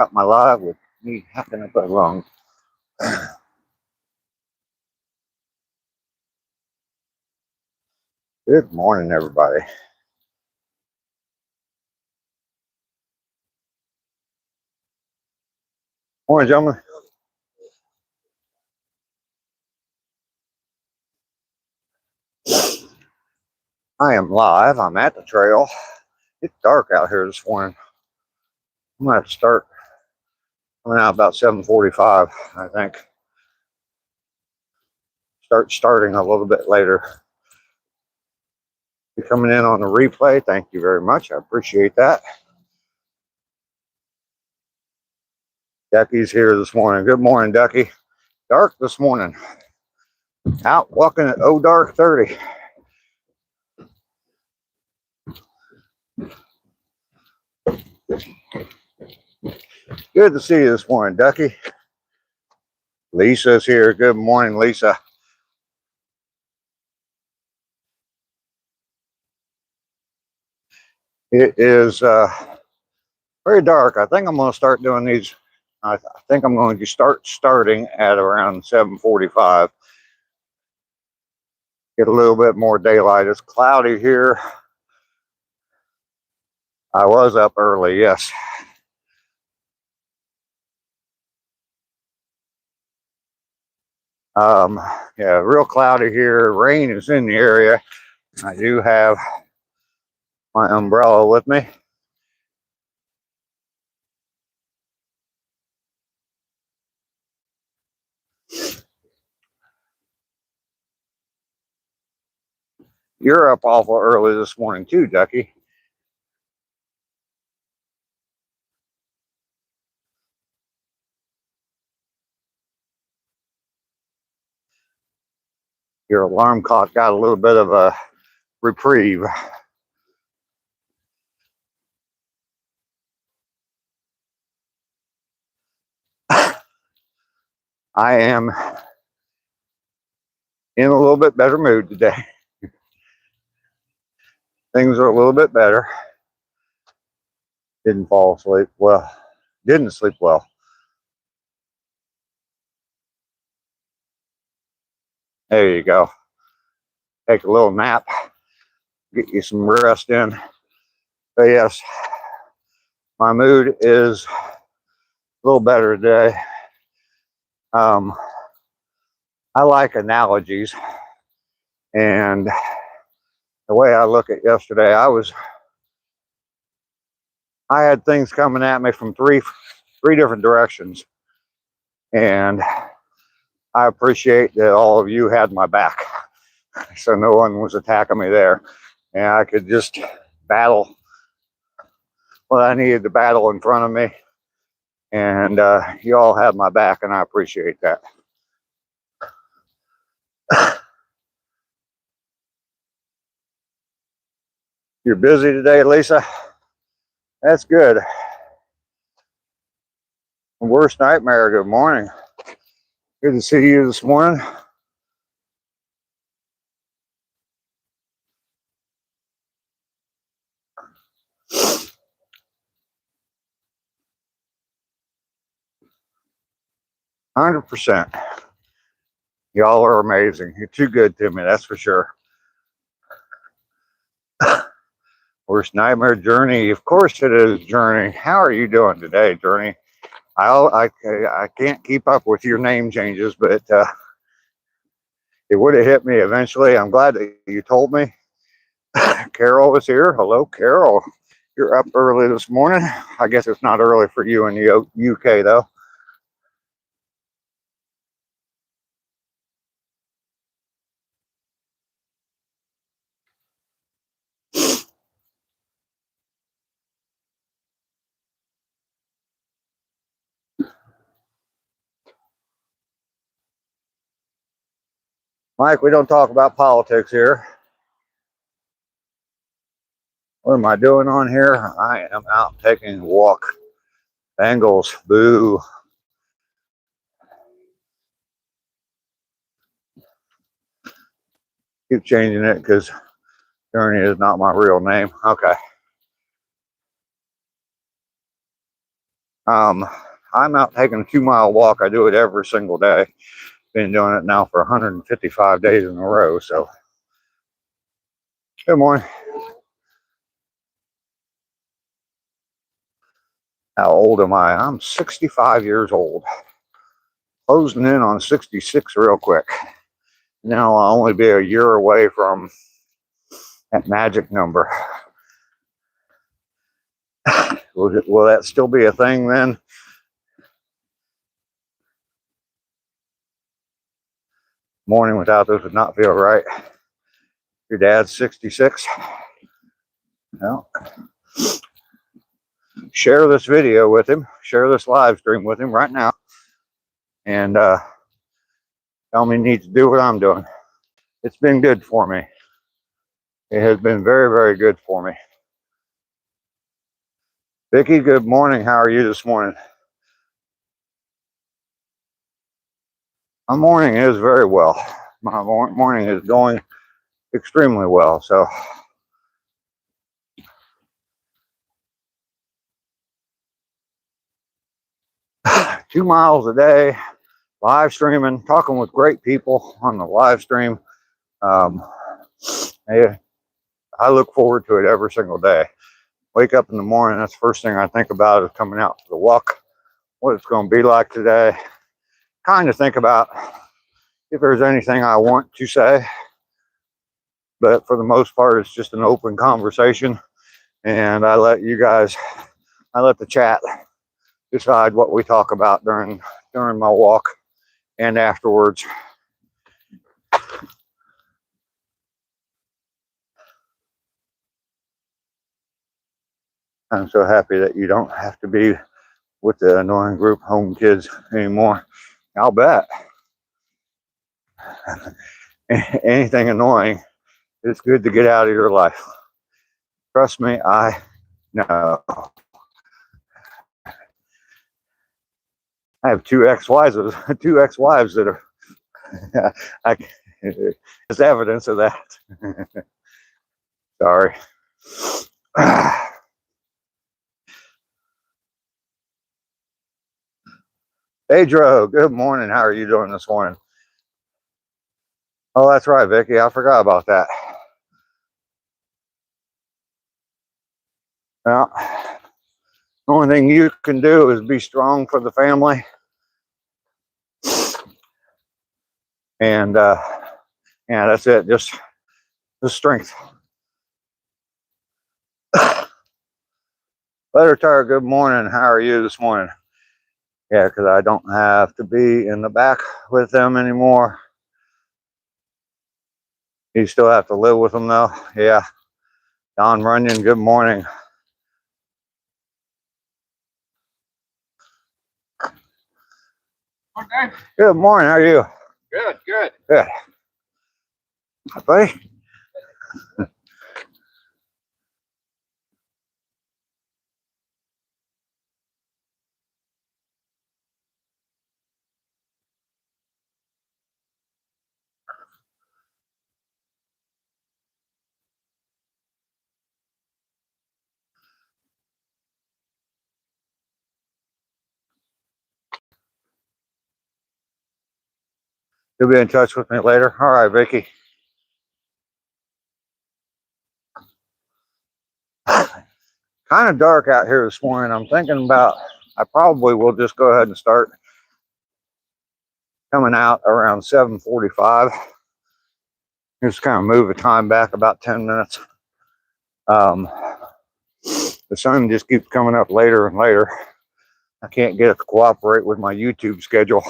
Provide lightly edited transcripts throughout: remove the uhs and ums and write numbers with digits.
Got my live with me hacking up along. Good morning, everybody. Morning, gentlemen. I am live. I'm at the trail. It's dark out here this morning. I'm gonna have to start coming out about 7:45, I think. Starting a little bit later. You're coming in on the replay. Thank you very much. I appreciate that. Ducky's here this morning. Good morning, Ducky. Dark this morning. Out walking at dark 30. Good to see you this morning, Ducky. Lisa's here. Good morning, Lisa. It is very dark. I think I'm going to start doing these. I think I'm going to starting at around 7:45. Get a little bit more daylight. It's cloudy here. I was up early, yes. Yeah, real cloudy here. Rain is in the area. I do have my umbrella with me. You're up awful early this morning too, Ducky. Your alarm clock got a little bit of a reprieve. I am in a little bit better mood today. Things are a little bit better. Didn't fall asleep well. Didn't sleep well. There you go. Take a little nap. Get you some rest in. But yes, my mood is a little better today. I like analogies, and the way I look at yesterday, I had things coming at me from three different directions, and I appreciate that all of you had my back, so no one was attacking me there, and I could just battle what I needed to battle in front of me, and you all had my back, and I appreciate that. You're busy today, Lisa? That's good. Worst nightmare, good morning. Good to see you this morning. %. Y'all are amazing. You're too good to me, that's for sure. Worst nightmare, Journey. Of course it is, Journey. How are you doing today, Journey? I can't keep up with your name changes, but it would have hit me eventually. I'm glad that you told me. Carol is here. Hello, Carol. You're up early this morning. I guess it's not early for you in the UK, though. Mike, we don't talk about politics here. What am I doing on here? I am out taking a walk. Bengals, boo. Keep changing it because Journey is not my real name. Okay. I'm out taking a 2-mile walk. I do it every single day. Been doing it now for 155 days in a row. So, good morning. How old am I? I'm 65 years old. Closing in on 66 real quick. Now I'll only be a year away from that magic number. Will that still be a thing then? Morning without this would not feel right. Your dad's 66. Well, share this video with him. Share this live stream with him right now. And tell me he needs to do what I'm doing. It's been good for me. It has been very, very good for me. Vicki, good morning. How are you this morning? My morning is very well. My morning is going extremely well. So, 2 miles a day, live streaming, talking with great people on the live stream. I look forward to it every single day. Wake up in the morning, that's the first thing I think about is coming out for the walk, what it's going to be like today. Kind of think about if there's anything I want to say, but for the most part, it's just an open conversation, and I let the chat decide what we talk about during my walk and afterwards. I'm so happy that you don't have to be with the annoying group home kids anymore. I'll bet. Anything annoying, it's good to get out of your life. Trust me, I know. I have two ex-wives that are, there's evidence of that. Sorry. Pedro, good morning. How are you doing this morning? Oh, that's right, Vicki. I forgot about that. Well, the only thing you can do is be strong for the family. And yeah, that's it. Just the strength. Letter Tire, good morning. How are you this morning? Yeah, because I don't have to be in the back with them anymore. You still have to live with them though. Yeah. Don Runyon, good morning. Okay. Good morning. How are you? Good, good. Good. Hi, buddy. You'll be in touch with me later. All right, Vicki. Kind of dark out here this morning. I'm thinking about, I probably will just go ahead and start coming out around 7:45. Just kind of move the time back about 10 minutes. The sun just keeps coming up later and later. I can't get it to cooperate with my YouTube schedule.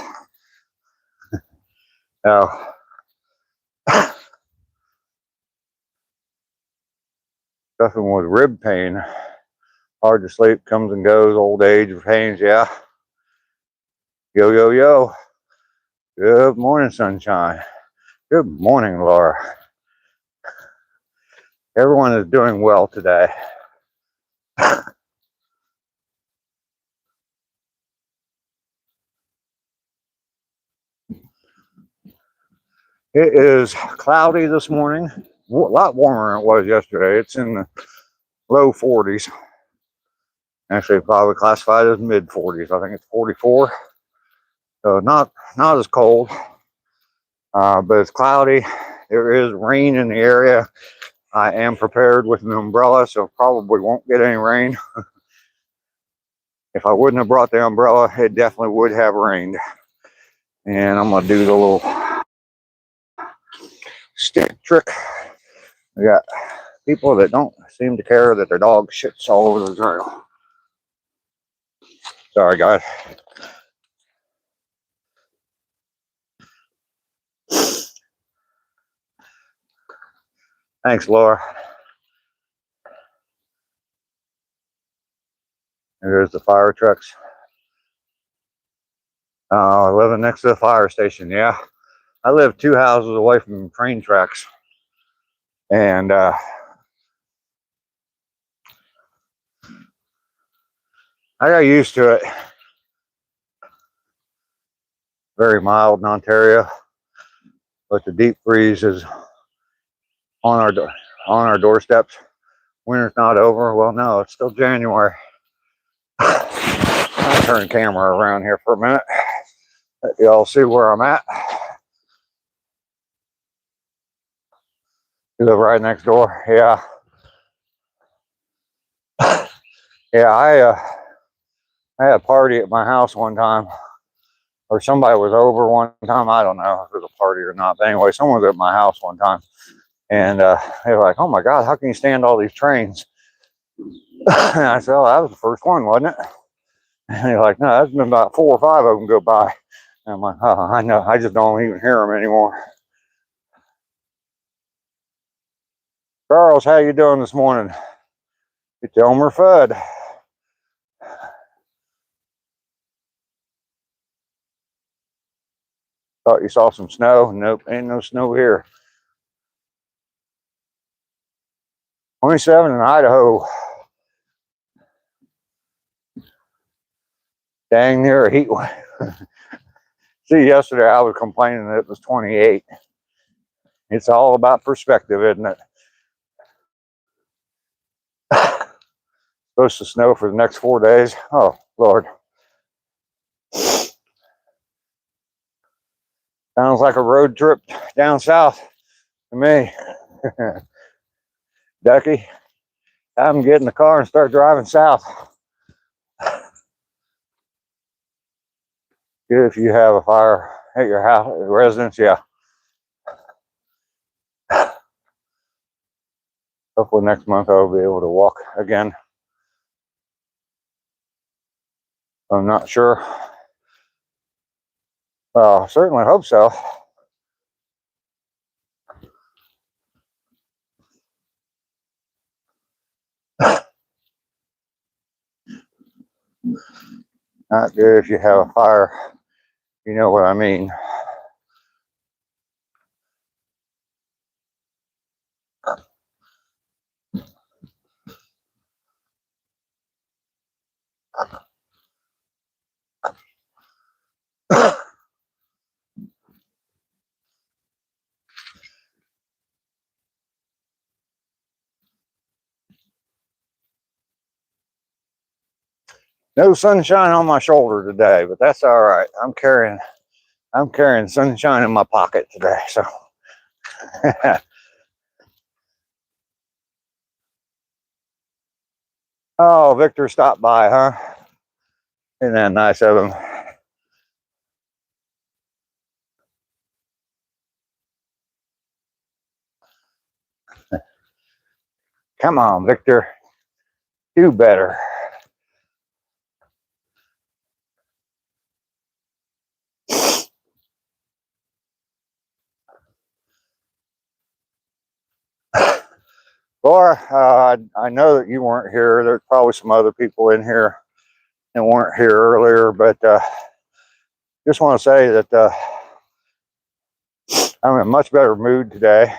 Suffering with rib pain, hard to sleep, comes and goes, old age, pains, yeah. Yo, yo, yo. Good morning, sunshine. Good morning, Laura. Everyone is doing well today. It is cloudy this morning, a lot warmer than it was yesterday. It's in the low 40s. Actually, probably classified as mid 40s. I think it's 44. So not as cold, but it's cloudy. There is rain in the area. I am prepared with an umbrella, so probably won't get any rain. If I wouldn't have brought the umbrella, it definitely would have rained. And I'm gonna do the little stick trick. We got people that don't seem to care that their dog shits all over the trail. Sorry, guys. Thanks, Laura. There's the fire trucks. Living next to the fire station. Yeah, I live 2 houses away from train tracks, and I got used to it. Very mild in Ontario, but the deep freeze is on our doorsteps. Winter's not over. Well, no, it's still January. I'll turn the camera around here for a minute. Let y'all see where I'm at. You live right next door. Yeah. Yeah, I had a party at my house one time, or somebody was over one time. I don't know if it was a party or not. But anyway, someone was at my house one time, and they were like, "Oh my God, how can you stand all these trains?" And I said, "Oh, that was the first one, wasn't it?" And they're like, "No, there's been about 4 or 5 of them go by." And I'm like, "Oh, I know. I just don't even hear them anymore." Charles, how you doing this morning? It's Elmer Fudd. Thought you saw some snow. Nope, ain't no snow here. 27 in Idaho. Dang near a heat wave. See, yesterday I was complaining that it was 28. It's all about perspective, isn't it? Supposed to snow for the next 4 days. Oh, Lord. Sounds like a road trip down south to me. Ducky, have them get in the car and start driving south. Good if you have a fire at your house, residence, yeah. Hopefully next month I'll be able to walk again. I'm not sure. Well, certainly hope so. Not good if you have a fire. You know what I mean. No sunshine on my shoulder today, but that's all right. I'm carrying sunshine in my pocket today, so. Oh, Victor stopped by, huh? Isn't that nice of him? Come on, Victor. Do better. Laura, I know that you weren't here. There's probably some other people in here that weren't here earlier, but just want to say that I'm in a much better mood today.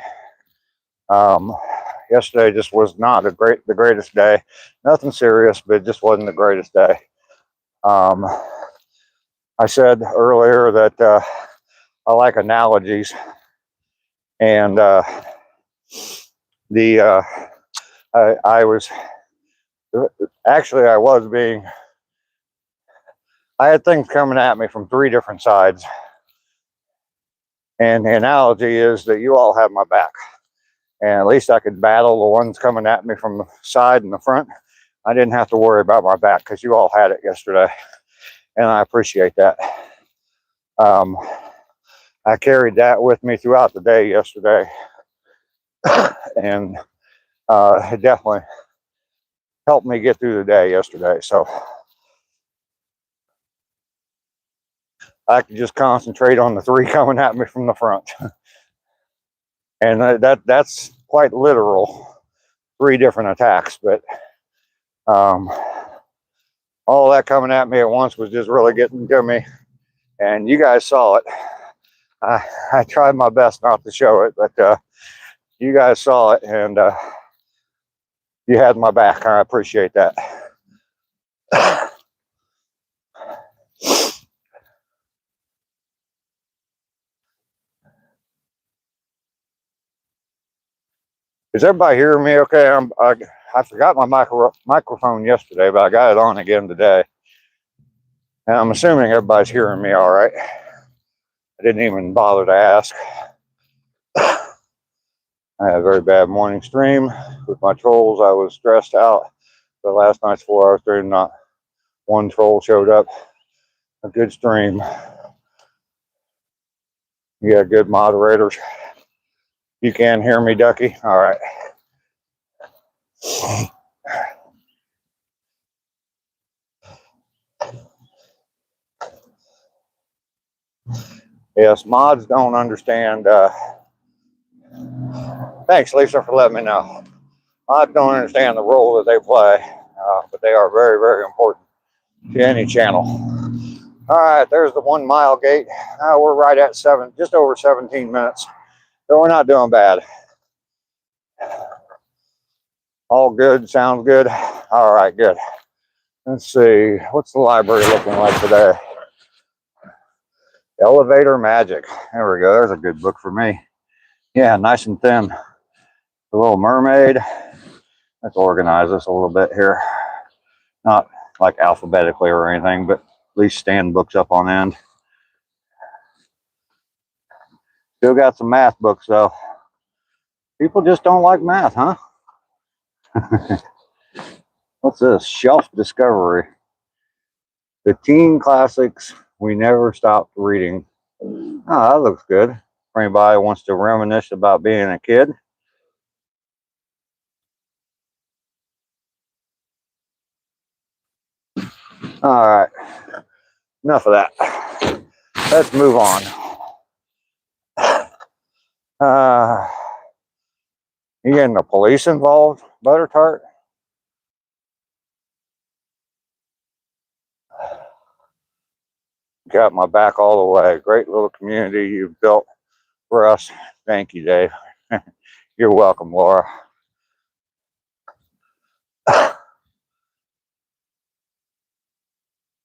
Yesterday just was not the greatest day. Nothing serious, but it just wasn't the greatest day. I said earlier that I like analogies, and I was Actually, I had things coming at me from 3 different sides. And the analogy is that you all have my back. And at least I could battle the ones coming at me from the side and the front. I didn't have to worry about my back because you all had it yesterday. And I appreciate that. I carried that with me throughout the day yesterday. And it definitely helped me get through the day yesterday. So I could just concentrate on the 3 coming at me from the front. And that's quite literal. 3 different attacks, but all that coming at me at once was just really getting to me. And you guys saw it. I tried my best not to show it, but you guys saw it, and you had my back. I appreciate that. Is everybody hearing me okay? I forgot my microphone yesterday, but I got it on again today. And I'm assuming everybody's hearing me all right. I didn't even bother to ask. I had a very bad morning stream with my trolls. I was stressed out. But last night's 4-hour stream, not one troll showed up. A good stream. You got good moderators. You can hear me, Ducky? All right. Yes, mods don't understand. Thanks, Lisa, for letting me know. Mods don't understand the role that they play, but they are very, very important to any channel. All right, there's the 1 mile gate. We're right at just over 17 minutes. So we're not doing bad. All good, sounds good. All right, good. Let's see, what's the library looking like today? Elevator Magic. There we go. There's a good book for me. Yeah, nice and thin. The Little Mermaid. Let's organize this a little bit here. Not like alphabetically or anything, but at least stand books up on end. Still got some math books though. People just don't like math, huh? What's this? Shelf Discovery. The teen classics we never stopped reading. Oh, that looks good. For anybody who wants to reminisce about being a kid. All right. Enough of that. Let's move on. You getting the police involved, Butter Tart? Got my back all the way. Great little community you've built for us. Thank you, Dave. You're welcome, Laura.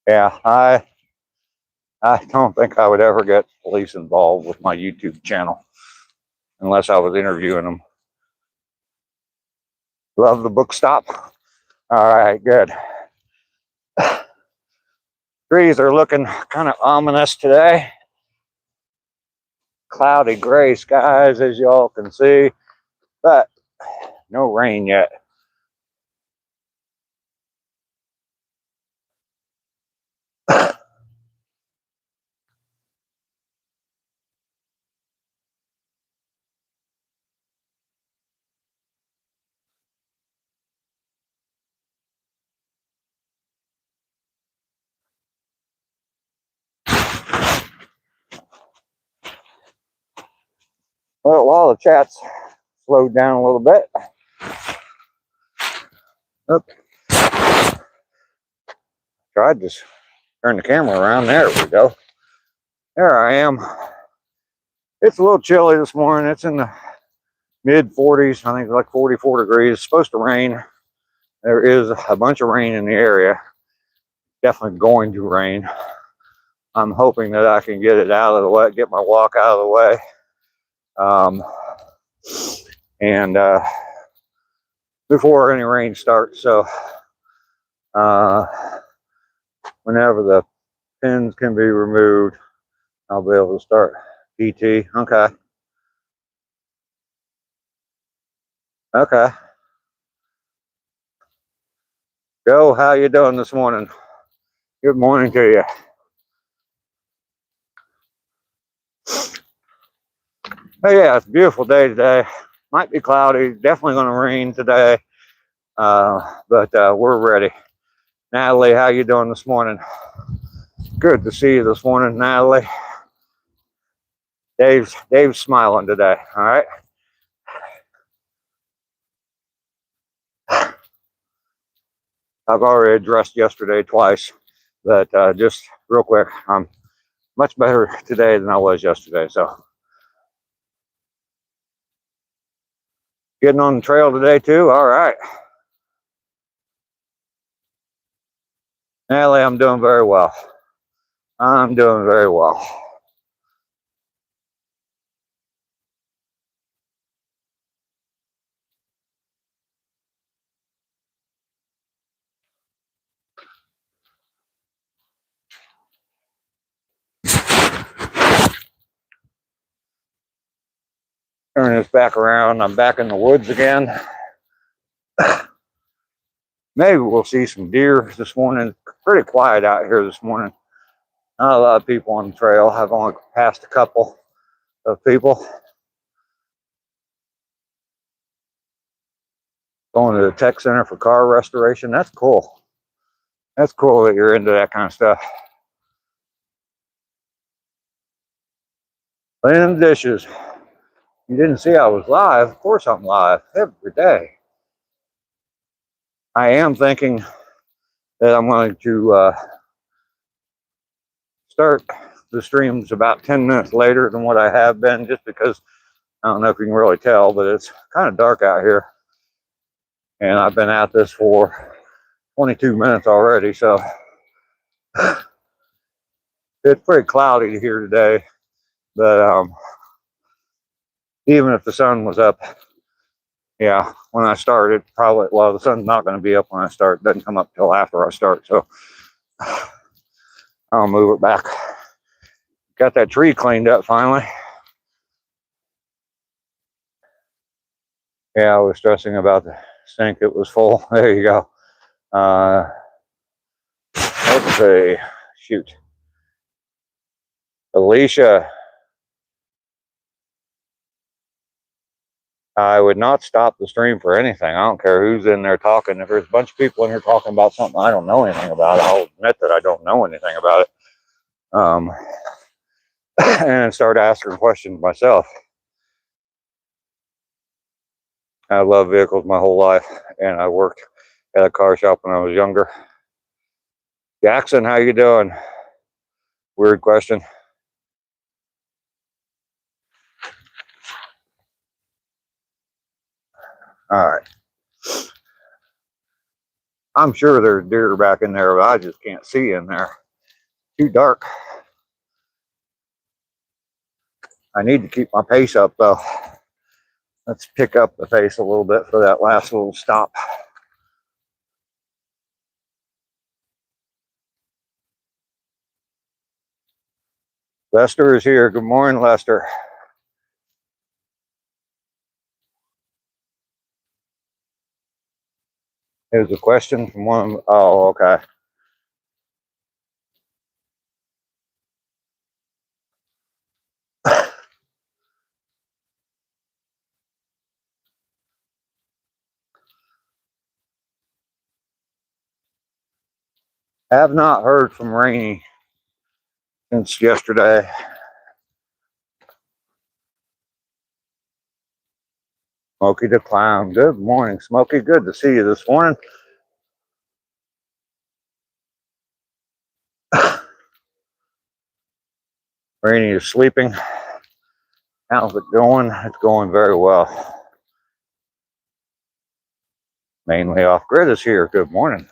Yeah, I don't think I would ever get police involved with my YouTube channel unless I was interviewing them. Love the book stop. All right, good. Trees are looking kind of ominous today. Cloudy gray skies, as y'all can see, but no rain yet. Well, while the chat's slowed down a little bit. Oops. Tried to turn the camera around. There we go. There I am. It's a little chilly this morning. It's in the mid 40s. I think like 44 degrees. It's supposed to rain. There is a bunch of rain in the area. Definitely going to rain. I'm hoping that I can get it out of the way, get my walk out of the way. And before any rain starts. So Whenever the pins can be removed, I'll be able to start PT. Okay. Okay. Joe, how you doing this morning? Good morning to you. Oh yeah, it's a beautiful day today. Might be cloudy, definitely going to rain today, but we're ready. Natalie, how you doing this morning? Good to see you this morning, Natalie. Dave's smiling today. All right. I've already addressed yesterday twice, but just real quick, I'm much better today than I was yesterday. So getting on the trail today too. All right. Natalie, I'm doing very well. I'm doing very well. Turn this back around. I'm back in the woods again. Maybe we'll see some deer this morning. Pretty quiet out here this morning. Not a lot of people on the trail. I've only passed a couple of people. Going to the tech center for car restoration. That's cool. That's cool that you're into that kind of stuff. Cleaning the dishes. You didn't see I was live. Of course I'm live every day. I am thinking that I'm going to start the streams about 10 minutes later than what I have been, just because I don't know if you can really tell, but it's kind of dark out here. And I've been at this for 22 minutes already, so it's pretty cloudy here today. But even if the sun was up, yeah, when I started, probably, well, the sun's not going to be up when I start. It doesn't come up till after I start, so I'll move it back. Got that tree cleaned up finally. Yeah, I was stressing about the sink. It was full. There you go. Let's see. Shoot. Alicia. I would not stop the stream for anything. I don't care who's in there talking. If there's a bunch of people in here talking about something I don't know anything about, I'll admit that I don't know anything about it. And start asking questions myself. I love vehicles my whole life, and I worked at a car shop when I was younger. Jackson, how you doing? Weird question. All right. I'm sure there's deer back in there, but I just can't see in there. Too dark. I need to keep my pace up, though. Let's pick up the pace a little bit for that last little stop. Lester is here. Good morning, Lester. Here's a question from one. Oh, okay. Have not heard from Rainey since yesterday. Smokey the Clown. Good morning, Smokey. Good to see you this morning. Rainey is sleeping. How's it going? It's going very well. Mainly Off Grid is here. Good morning.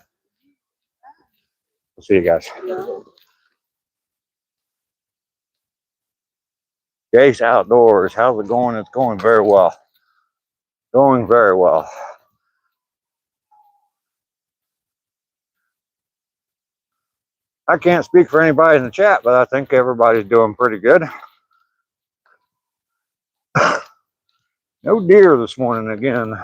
We'll see you guys. Jace Outdoors. How's it going? It's going very well. Going very well. I can't speak for anybody in the chat, but I think everybody's doing pretty good. No deer this morning again.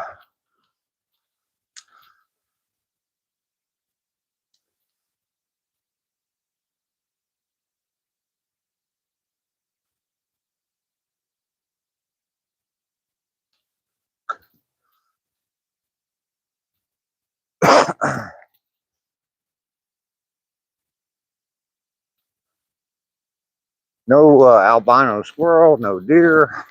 No albino squirrel, no deer.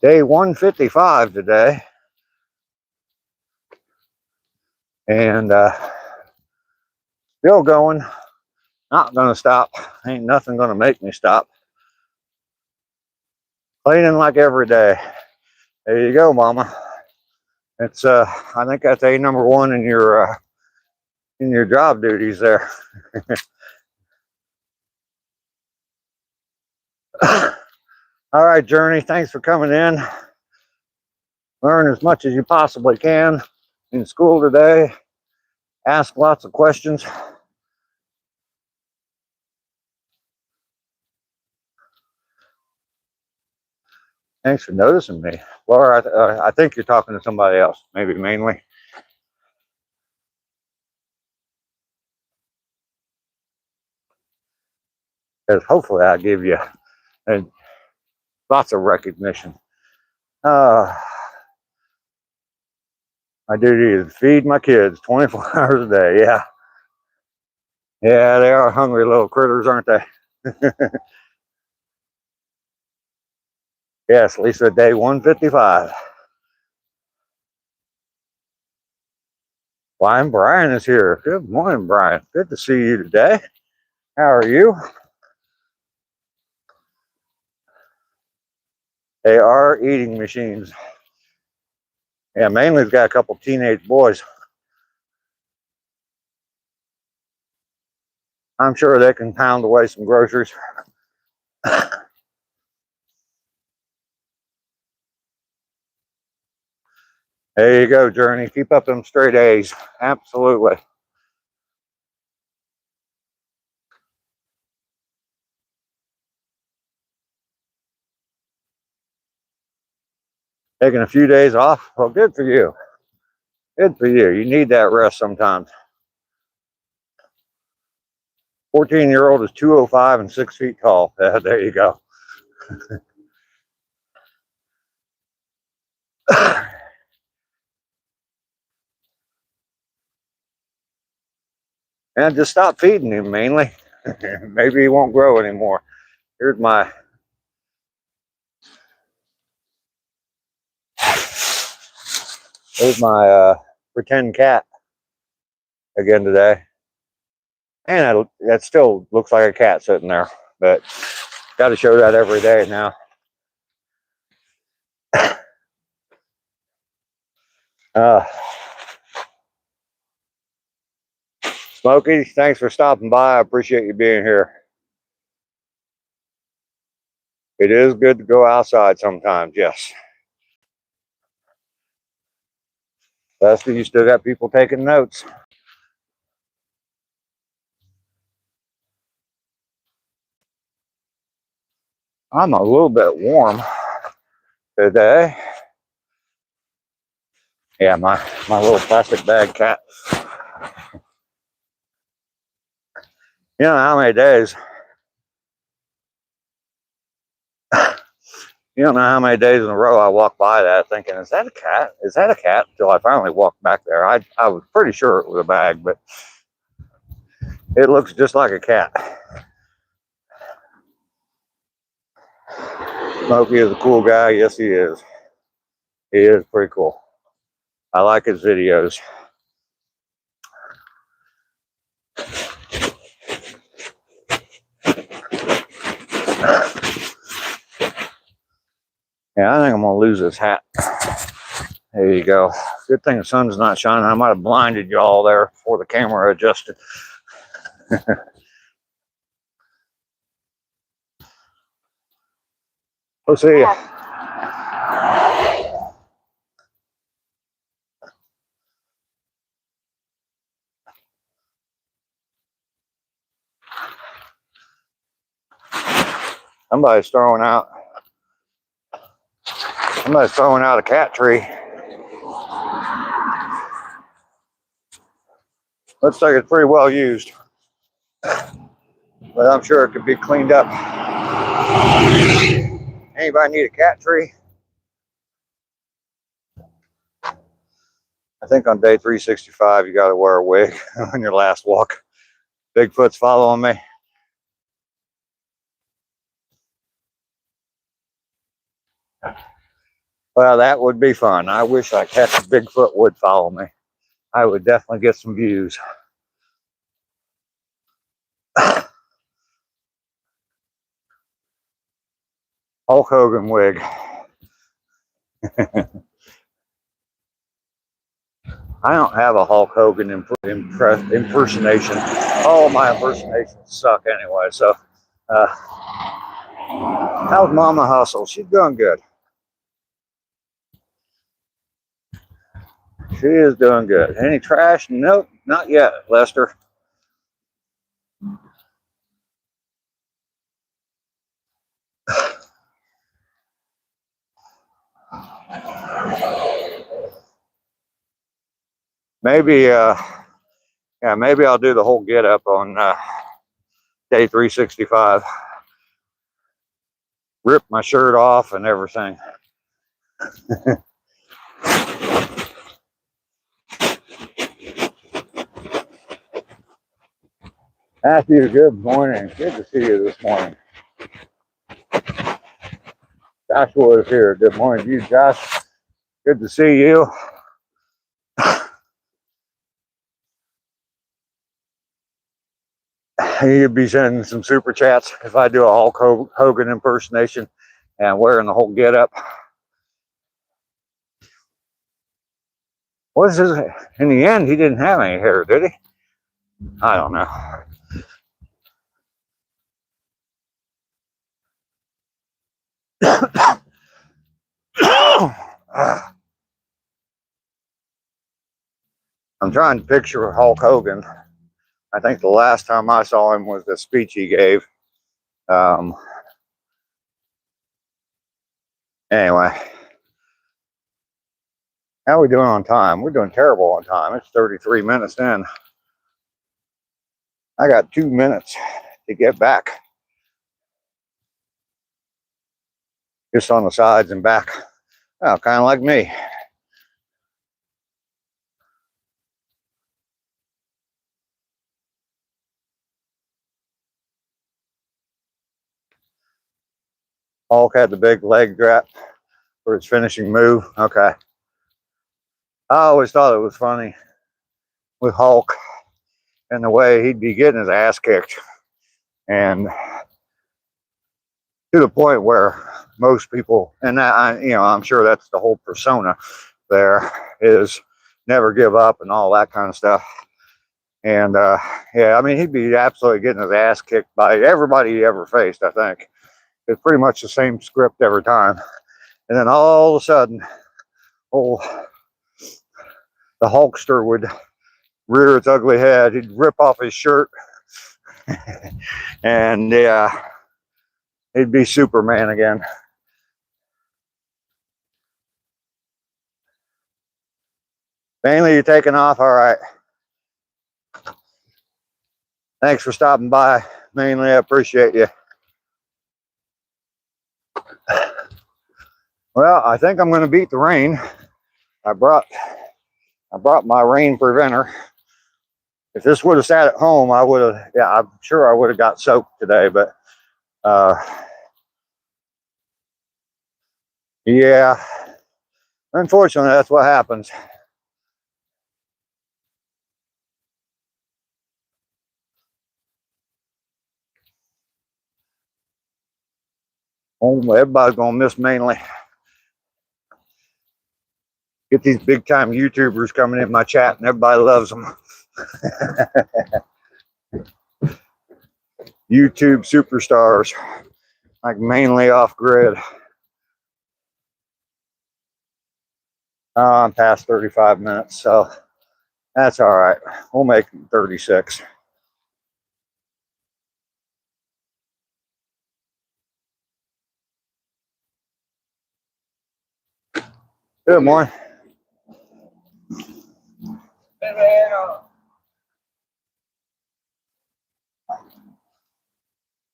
Day 155 today. And still going. Not going to stop. Ain't nothing going to make me stop. Cleaning like every day. There you go, mama. It's I think that's a number one in your job duties there. All right, Journey, thanks for coming in. Learn as much as you possibly can in school today. Ask lots of questions. Thanks for noticing me. Laura, I think you're talking to somebody else, maybe mainly. Because hopefully I give you lots of recognition. My duty is to feed my kids 24 hours a day. Yeah. Yeah, they are hungry little critters, aren't they? Yes, Lisa, day 155. Brian is here. Good morning, Brian. Good to see you today. How are you? They are eating machines. Yeah, mainly's got a couple teenage boys. I'm sure they can pound away some groceries. There you go, Journey. Keep up them straight A's. Absolutely. Taking a few days off? Well, good for you. Good for you. You need that rest sometimes. 14-year-old is 205 and 6 feet tall. There you go. And just stop feeding him mainly. Maybe he won't grow anymore. Here's my pretend cat again today. And that still looks like a cat sitting there, but got to show that every day now. Smokey, thanks for stopping by. I appreciate you being here. It is good to go outside sometimes, yes. Lester, you still got people taking notes. I'm a little bit warm today. Yeah, my little plastic bag cat. You know how many days? You don't know how many days in a row I walked by that thinking, is that a cat? Is that a cat? Until I finally walked back there. I was pretty sure it was a bag, but it looks just like a cat. Smokey is a cool guy. Yes, he is. He is pretty cool. I like his videos. Yeah, I think I'm going to lose this hat. There you go. Good thing the sun's not shining. I might have blinded you all there before the camera adjusted. We'll see. Somebody's throwing out a cat tree. Looks like it's pretty well used, but I'm sure it could be cleaned up. Anybody need a cat tree? I think on day 365 you got to wear a wig on your last walk. Bigfoot's following me. Well, that would be fun. I wish I catch a Bigfoot would follow me. I would definitely get some views. Hulk Hogan wig. I don't have a Hulk Hogan impersonation. All my impersonations suck anyway. So, how's Mama Hustle? She's doing good. She is doing good. Any trash? Nope, not yet, Lester. Maybe, maybe I'll do the whole get up on day 365. Rip my shirt off and everything. Matthew, good morning. Good to see you this morning. Joshua is here. Good morning to you, Josh. Good to see you. You'd be sending some super chats if I do a Hulk Hogan impersonation and wearing the whole get up. What is this? In the end, he didn't have any hair, did he? I don't know. I'm trying to picture Hulk Hogan. I think the last time I saw him was the speech he gave. Anyway, how are we doing on time? We're doing terrible on time. It's 33 minutes in. I got 2 minutes to get back. Just on the sides and back. Well, kind of like me. Hulk had the big leg drop for his finishing move. Okay. I always thought it was funny with Hulk and the way he'd be getting his ass kicked. And to the point where most people, and I'm sure that's the whole persona there, is never give up and all that kind of stuff. And yeah, I mean, he'd be absolutely getting his ass kicked by everybody he ever faced, I think. It's pretty much the same script every time. And then all of a sudden, the Hulkster would rear its ugly head. He'd rip off his shirt. And yeah, he'd be Superman again. Mainly, you're taking off. All right. Thanks for stopping by. Mainly, I appreciate you. Well, I think I'm going to beat the rain. I brought my rain preventer. If this would have sat at home, I would have. Yeah, I'm sure I would have got soaked today. But yeah, unfortunately, that's what happens. Oh, everybody's gonna miss Mainly. Get these big time YouTubers coming in my chat, and everybody loves them. YouTube superstars, like mainly off grid. I'm past 35 minutes, so that's all right. We'll make 36. Good morning.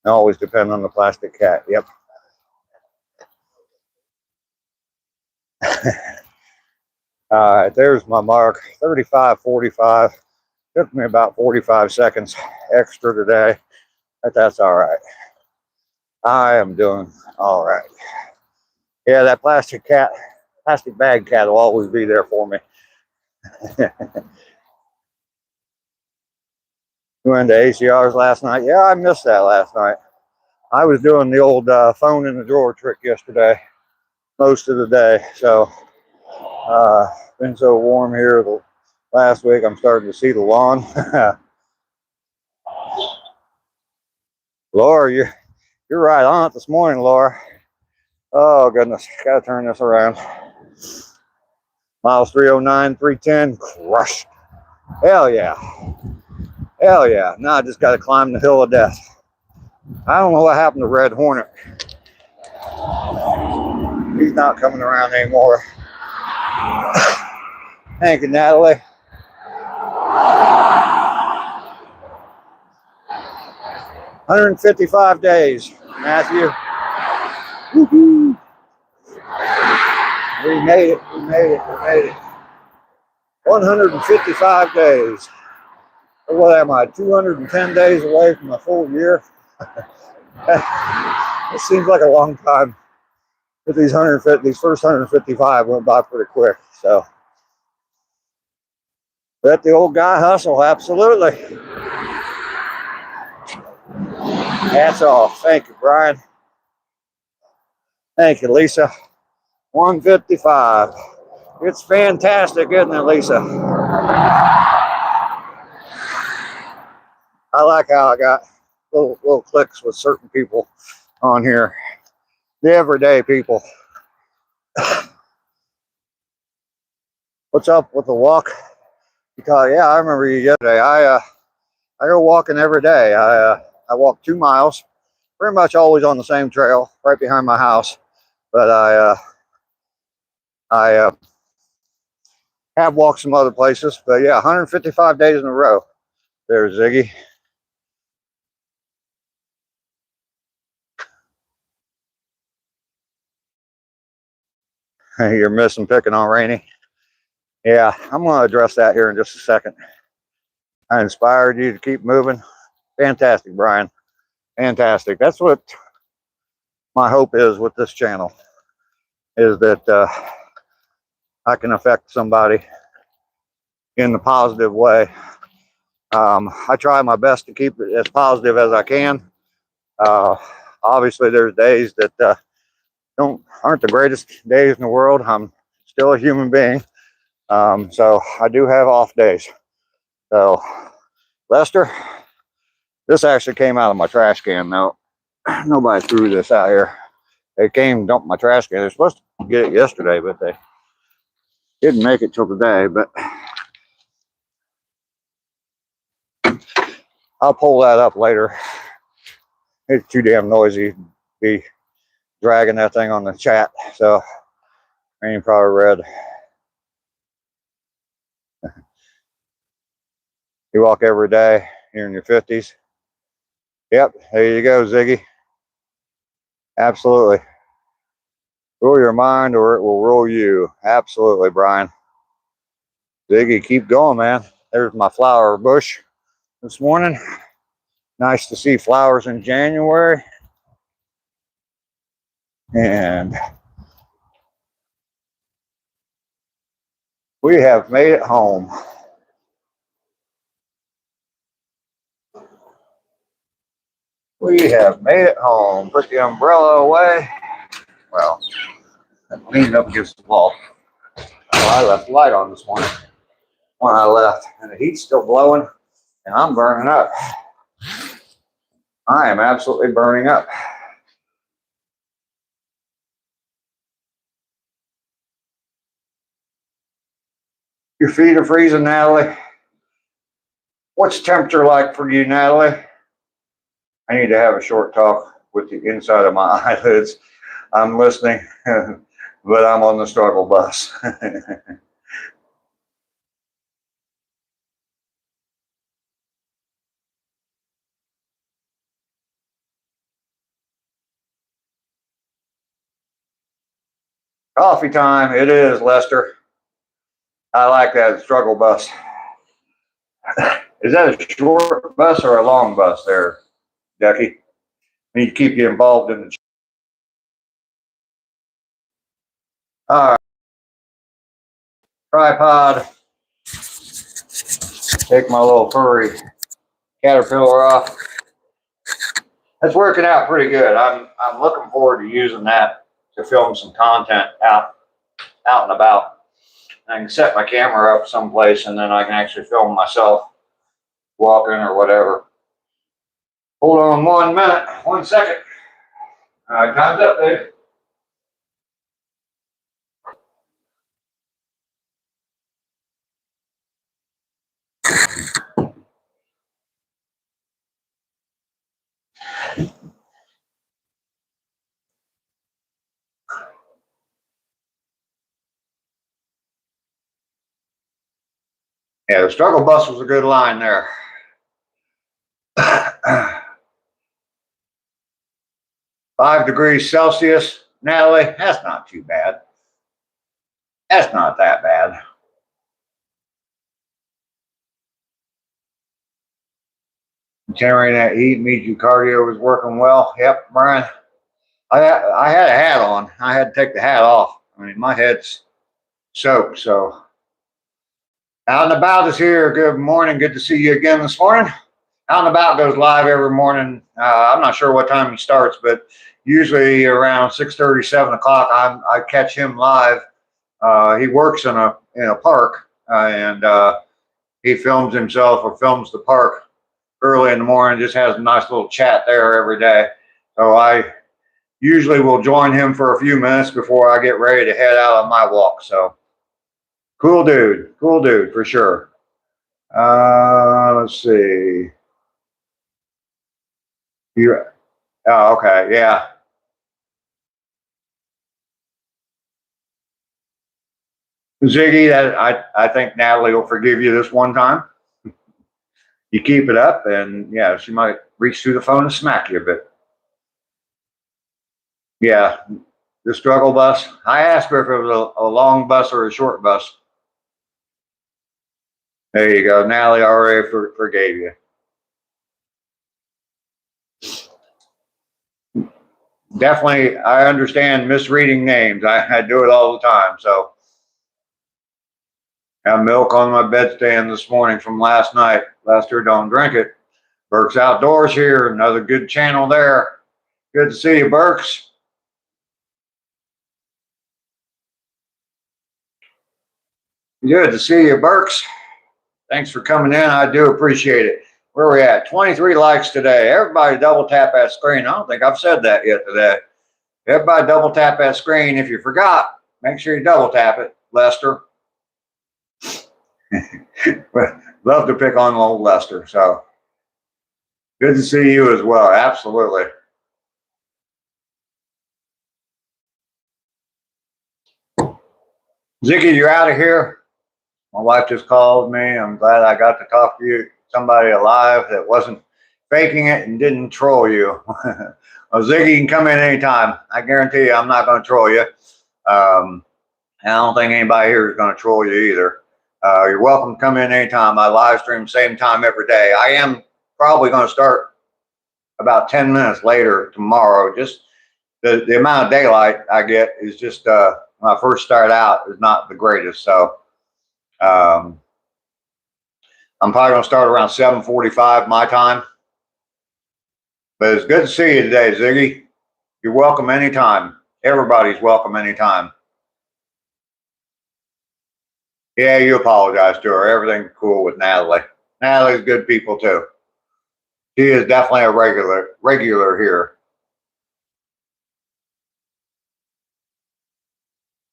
Always depend on the plastic cat. Yep. All right, there's my mark. 35:45. Took me about 45 seconds extra today, but that's all right. I am doing all right. Yeah, that plastic bag cat will always be there for me. We went to ACR's last night. Yeah, I missed that last night. I was doing the old phone in the drawer trick yesterday, most of the day. So, been so warm here the last week, I'm starting to see the lawn. Laura, you're right on it this morning, Laura. Oh goodness, gotta turn this around. Miles 309, 310, crushed. Hell yeah. Hell yeah. Now I just gotta climb the hill of death. I don't know what happened to Red Hornet. He's not coming around anymore. Thank you, Natalie. 155 days, Matthew. Woo-hoo. We made it. 155 days. What am I, 210 days away from a full year? It seems like a long time. But these first 155 went by pretty quick. So, let the old guy hustle, absolutely. Hats off. Thank you, Brian. Thank you, Lisa. 155. It's fantastic, isn't it, Lisa? I like how I got little clicks with certain people on here. The everyday people. What's up with the walk? Because yeah, I remember you yesterday. I go walking every day. I walk 2 miles, pretty much always on the same trail right behind my house. But I have walked some other places. But yeah, 155 days in a row. There's Ziggy. You're missing picking on Rainy. Yeah, I'm going to address that here in just a second. I inspired you to keep moving. Fantastic, Brian. Fantastic. That's what my hope is with this channel, is that I can affect somebody in the positive way. I try my best to keep it as positive as I can. Obviously, there's days that aren't the greatest days in the world. I'm still a human being, so I do have off days. So, Lester, this actually came out of my trash can. No, nobody threw this out here. They came, dumped my trash can. They're supposed to get it yesterday, but they didn't make it till today. But I'll pull that up later. It's too damn noisy to be dragging that thing on the chat. So, Rainy probably read. You walk every day, you're in your 50s. Yep, there you go, Ziggy. Absolutely. Rule your mind or it will rule you. Absolutely, Brian. Ziggy, keep going, man. There's my flower bush this morning. Nice to see flowers in January. And we have made it home. We have made it home. Put the umbrella away. Well, I leaned up against the wall. Oh, I left the light on this morning when I left. And the heat's still blowing and I'm burning up. I am absolutely burning up. Your feet are freezing, Natalie. What's the temperature like for you, Natalie? I need to have a short talk with the inside of my eyelids. I'm listening, but I'm on the struggle bus. Coffee time. It is, Lester. I like that struggle bus. Is that a short bus or a long bus there, Ducky? I need to keep you involved in the. All right, tripod. Take my little furry caterpillar off. That's working out pretty good. I'm looking forward to using that to film some content out and about. I can set my camera up someplace and then I can actually film myself walking or whatever. Hold on 1 minute, 1 second. All right, time's up, Dave. Yeah, the struggle bus was a good line there. 5 degrees Celsius. Natalie, that's not too bad. That's not that bad. Generating that heat means your cardio was working well. Yep, Brian. I had a hat on. I had to take the hat off. I mean, my head's soaked. So out and about is here. Good morning. Good to see you again this morning. Out and About goes live every morning. I'm not sure what time he starts, but usually around 6:30, 7 o'clock, I catch him live. He works in a park, and he films himself or films the park early in the morning. Just has a nice little chat there every day. So I usually will join him for a few minutes before I get ready to head out on my walk. So cool dude for sure. Let's see. You, oh, okay, yeah. Ziggy, that I think Natalie will forgive you this one time. You keep it up, and yeah, she might reach through the phone and smack you a bit. Yeah, the struggle bus. I asked her if it was a long bus or a short bus. There you go. Natalie already forgave you. Definitely, I understand misreading names. I do it all the time. So, have milk on my bedstand this morning from last night. Lester, don't drink it. Burke's Outdoors here. Another good channel there. Good to see you, Burks. Good to see you, Burks. Thanks for coming in. I do appreciate it. Where are we at? 23 likes today. Everybody double tap that screen. I don't think I've said that yet today. Everybody double tap that screen. If you forgot, make sure you double tap it, Lester. Love to pick on old Lester. So good to see you as well. Absolutely. Ziggy, you're out of here. My wife just called me. I'm glad I got to talk to you, somebody alive that wasn't faking it and didn't troll you. Well, Ziggy can come in anytime. I guarantee you I'm not going to troll you. I don't think anybody here is going to troll you either. You're welcome to come in anytime. I live stream same time every day. I am probably going to start about 10 minutes later tomorrow. Just the amount of daylight I get is just when I first start out is not the greatest. So I'm probably going to start around 7:45 my time. But it's good to see you today, Ziggy. You're welcome anytime. Everybody's welcome anytime. Yeah, you apologize to her. Everything's cool with Natalie. Natalie's good people too. She is definitely a regular here.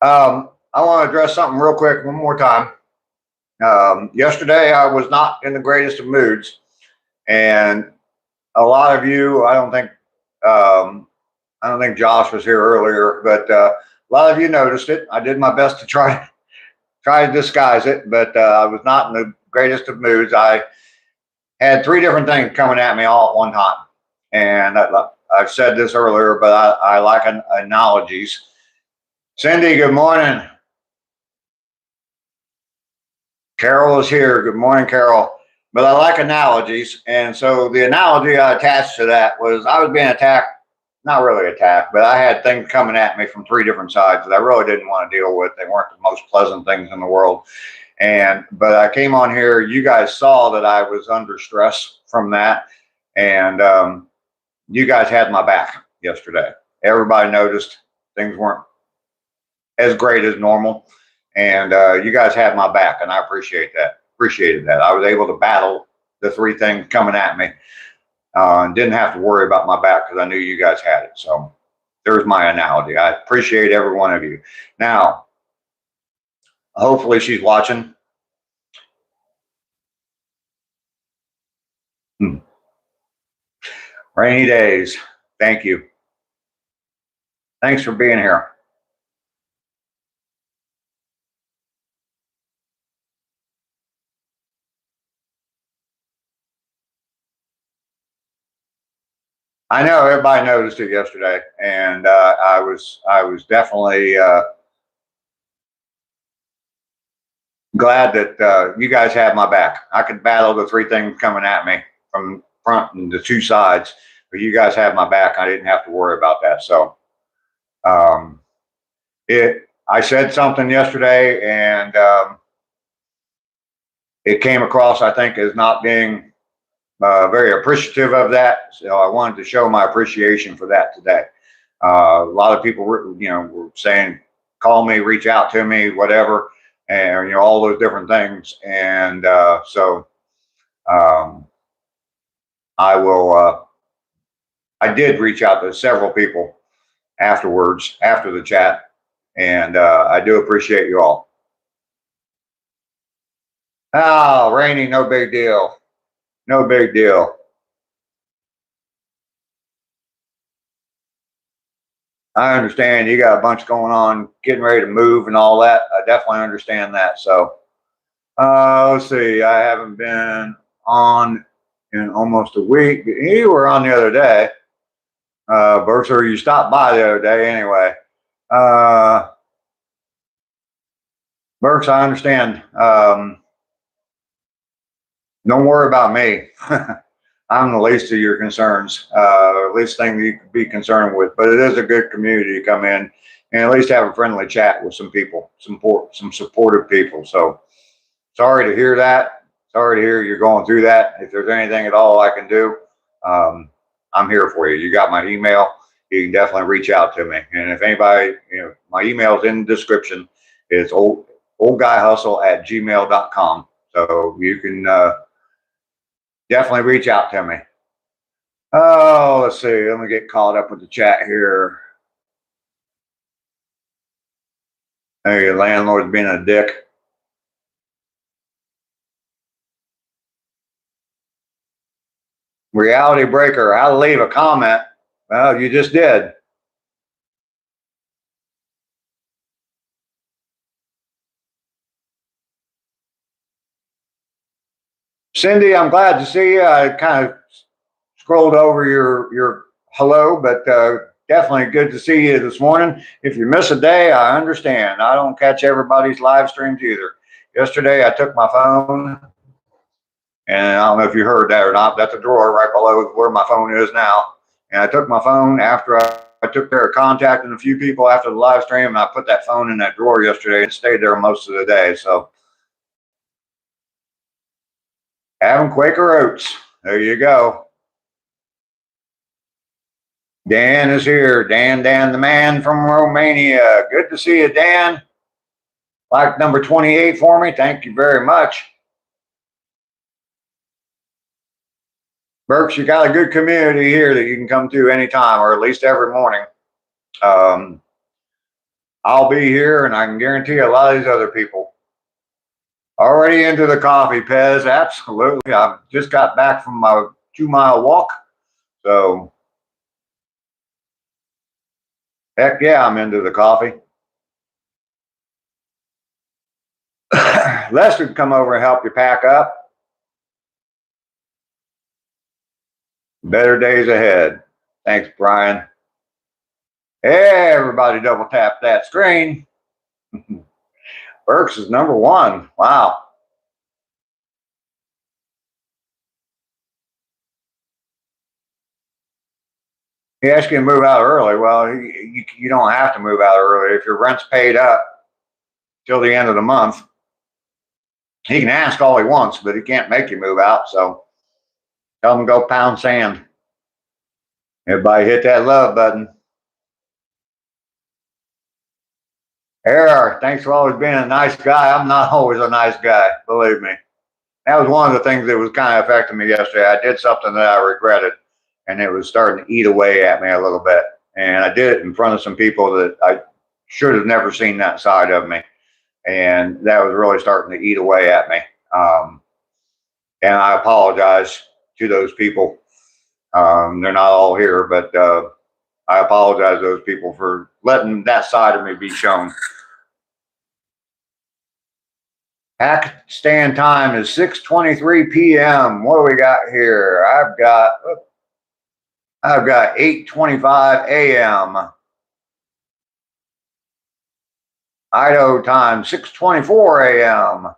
I want to address something real quick one more time. Yesterday, I was not in the greatest of moods, and a lot of you, I don't think Josh was here earlier, but a lot of you noticed it. I did my best to try to disguise it, but I was not in the greatest of moods. I had three different things coming at me all at one time, and I've said this earlier, but I like analogies. Cindy, good morning. Carol is here. Good morning, Carol. But I like analogies. And so the analogy I attached to that was I was being attacked, not really attacked, but I had things coming at me from three different sides that I really didn't want to deal with. They weren't the most pleasant things in the world. But I came on here. You guys saw that I was under stress from that. And you guys had my back yesterday. Everybody noticed things weren't as great as normal. And you guys had my back, and I appreciated that. I was able to battle the three things coming at me, and didn't have to worry about my back because I knew you guys had it. So there's my analogy. I appreciate every one of you. Now, hopefully she's watching. Rainy days. Thank you. Thanks for being here. I know everybody noticed it yesterday, and I was definitely glad that you guys had my back. I could battle the three things coming at me from front and the two sides, but you guys had my back. I didn't have to worry about that. So I said something yesterday, and it came across, I think, as not being very appreciative of that. So I wanted to show my appreciation for that today. A lot of people, were saying, call me, reach out to me, whatever, and all those different things. And so I will. I did reach out to several people afterwards, after the chat, and I do appreciate you all. Oh, Rainy, no big deal. No big deal. I understand you got a bunch going on, getting ready to move and all that. I definitely understand that. So let's see. I haven't been on in almost a week. You were on the other day. Berkshire, you stopped by the other day anyway. Berks, I understand. Don't worry about me. I'm the least of your concerns, least thing you could be concerned with. But it is a good community to come in and at least have a friendly chat with some people, some supportive people. So sorry to hear that. Sorry to hear you're going through that. If there's anything at all I can do, I'm here for you. You got my email. You can definitely reach out to me. And if anybody, my email is in the description. It's oldguyhustle@gmail.com. So you can definitely reach out to me. Oh, let's see. Let me get caught up with the chat here. Hey, landlord's being a dick. Reality breaker. How to leave a comment? Well, you just did. Cindy, I'm glad to see you. I kind of scrolled over your hello, but definitely good to see you this morning. If you miss a day, I understand. I don't catch everybody's live streams either. Yesterday, I took my phone, and I don't know if you heard that or not. That's a drawer right below where my phone is now. And I took my phone after I took care of contacting a few people after the live stream, and I put that phone in that drawer yesterday and stayed there most of the day. So having Quaker Oats. There you go. Dan is here. Dan, the man from Romania. Good to see you, Dan. Like number 28 for me. Thank you very much. Berks, you got a good community here that you can come to anytime, or at least every morning. Um, I'll be here, and I can guarantee a lot of these other people. Already into the coffee, Pez. Absolutely. I just got back from my 2-mile walk. So, heck yeah, I'm into the coffee. Lester can come over and help you pack up. Better days ahead. Thanks, Brian. Hey, everybody double tap that screen. Berks is #1. Wow. He asked you to move out early. Well, you don't have to move out early. If your rent's paid up till the end of the month, he can ask all he wants, but he can't make you move out. So tell him to go pound sand. Everybody hit that love button. Error, thanks for always being a nice guy. I'm not always a nice guy, believe me. That was one of the things that was kind of affecting me yesterday. I did something that I regretted, and it was starting to eat away at me a little bit. And I did it in front of some people that I should have never seen that side of me. And that was really starting to eat away at me. And I apologize to those people. They're not all here, but I apologize to those people for letting that side of me be shown. Pakistan time is 6:23 p.m. What do we got here? I've got 8:25 a.m. Idaho time 6:24 a.m.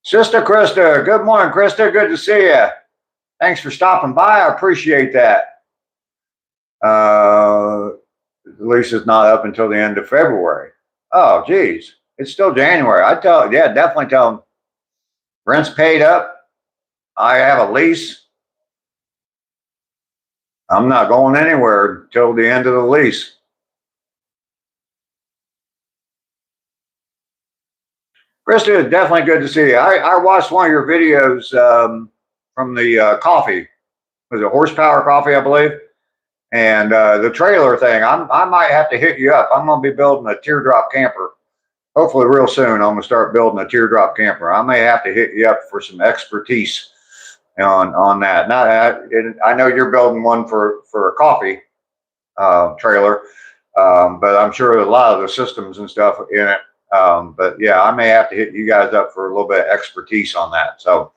Sister Krista, good morning, Krista. Good to see you. Thanks for stopping by. I appreciate that. At least it's not up until the end of February. Oh, geez. It's still January. Definitely tell them rent's paid up. I have a lease. I'm not going anywhere until the end of the lease. Krista, it's definitely good to see you. I watched one of your videos from the coffee. Was it horsepower coffee, I believe? And the trailer thing, I might have to hit you up. I'm going to be building a teardrop camper. Hopefully real soon, I'm going to start building a teardrop camper. I may have to hit you up for some expertise on that. Now, I know you're building one for a coffee trailer, but I'm sure a lot of the systems and stuff in it. But yeah, I may have to hit you guys up for a little bit of expertise on that. So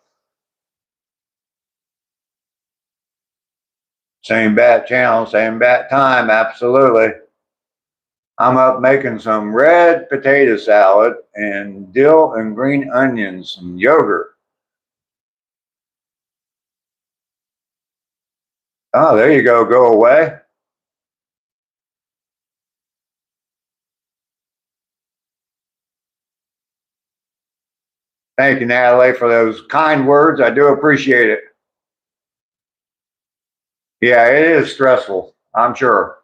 same bat channel, same bat time. Absolutely. I'm up making some red potato salad and dill and green onions and yogurt. Oh, there you go. Go away. Thank you, Natalie, for those kind words. I do appreciate it. Yeah, it is stressful, I'm sure.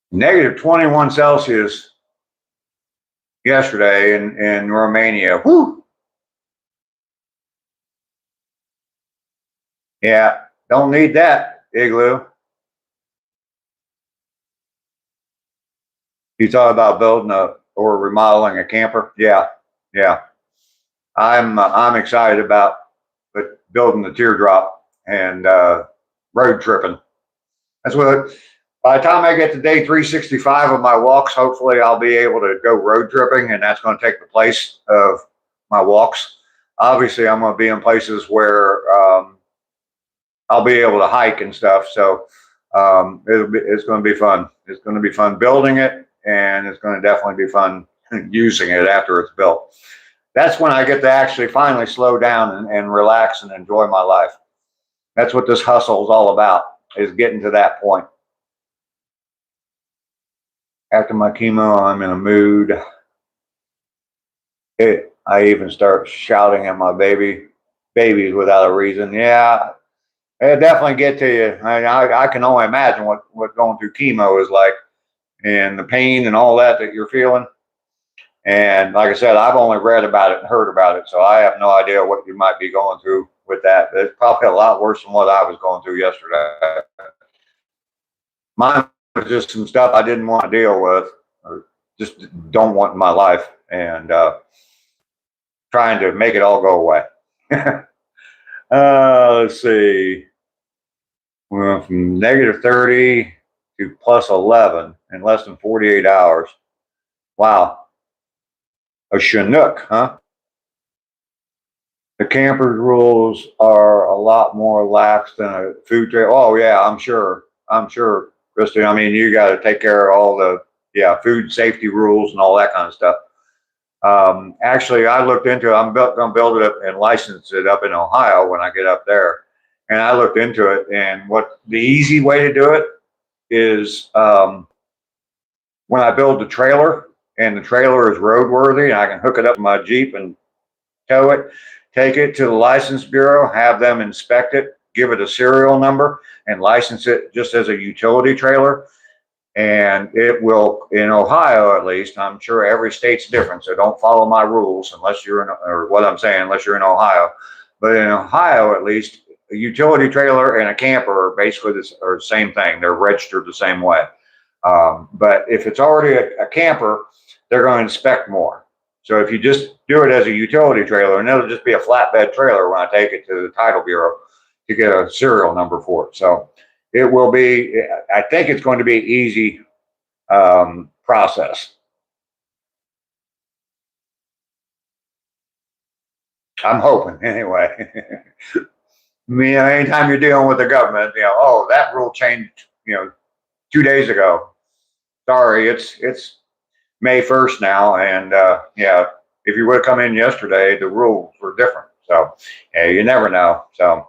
Negative 21 Celsius yesterday in Romania. Whew. Yeah, don't need that, Igloo. You thought about building or remodeling a camper? Yeah, yeah. I'm excited about building the teardrop and road tripping. That's what. By the time I get to day 365 of my walks, hopefully I'll be able to go road tripping, and that's going to take the place of my walks. Obviously, I'm going to be in places where I'll be able to hike and stuff. So it's going to be fun. It's going to be fun building it, and it's going to definitely be fun using it after it's built. That's when I get to actually finally slow down and relax and enjoy my life. That's what this hustle is all about, is getting to that point. After my chemo, I'm in a mood. I even start shouting at my babies without a reason. Yeah, it definitely get to you. I can only imagine what going through chemo is like. and the pain and all that you're feeling. And like I said, I've only read about it and heard about it, so I have no idea what you might be going through with that. But it's probably a lot worse than what I was going through yesterday. Mine was just some stuff I didn't want to deal with, or just don't want in my life, and trying to make it all go away. Let's see. We went from negative 30 to plus 11 in less than 48 hours. Wow. A Chinook, huh? The campers rules are a lot more lax than a food trailer. Oh yeah, I'm sure. I'm sure, Christy. I mean, you got to take care of all the food safety rules and all that kind of stuff. Actually, I looked into it. I'm going to build it up and license it up in Ohio when I get up there. And I looked into it, and what the easy way to do it is when I build the trailer and the trailer is roadworthy, and I can hook it up to my Jeep and tow it, take it to the license bureau, have them inspect it, give it a serial number, and license it just as a utility trailer. And it will, in Ohio at least, I'm sure every state's different, so don't follow my rules unless you're in, or what I'm saying, unless you're in Ohio. But in Ohio, at least, a utility trailer and a camper are basically the same thing. They're registered the same way. But if it's already a camper, they're going to inspect more. So if you just do it as a utility trailer, and it'll just be a flatbed trailer when I take it to the title bureau to get a serial number for it. So it will be, I think it's going to be an easy process. I'm hoping anyway. I mean, anytime you're dealing with the government, oh, that rule changed, 2 days ago. Sorry, it's May 1st now, and if you would have come in yesterday, the rules were different. So you never know. So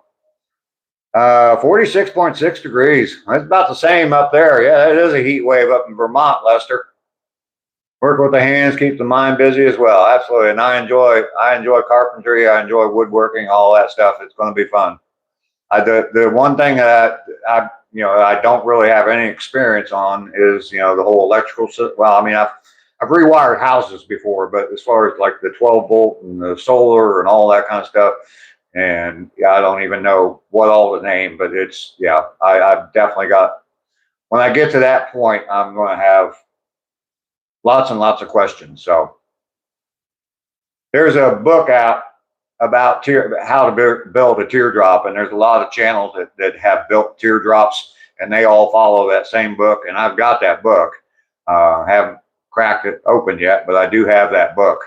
46.6 degrees. That's about the same up there. Yeah, it is a heat wave up in Vermont, Lester. Work with the hands, keep the mind busy as well. Absolutely. And I enjoy carpentry. I enjoy woodworking, all that stuff. It's going to be fun. The one thing that I don't really have any experience on is, the whole electrical system. Well, I mean, I've rewired houses before, but as far as like the 12 volt and the solar and all that kind of stuff, and I don't even know what all the name, but I've definitely got, when I get to that point, I'm going to have lots and lots of questions. So there's a book out about how to build a teardrop, and there's a lot of channels that have built teardrops, and they all follow that same book. And I've got that book. Haven't cracked it open yet, but I do have that book.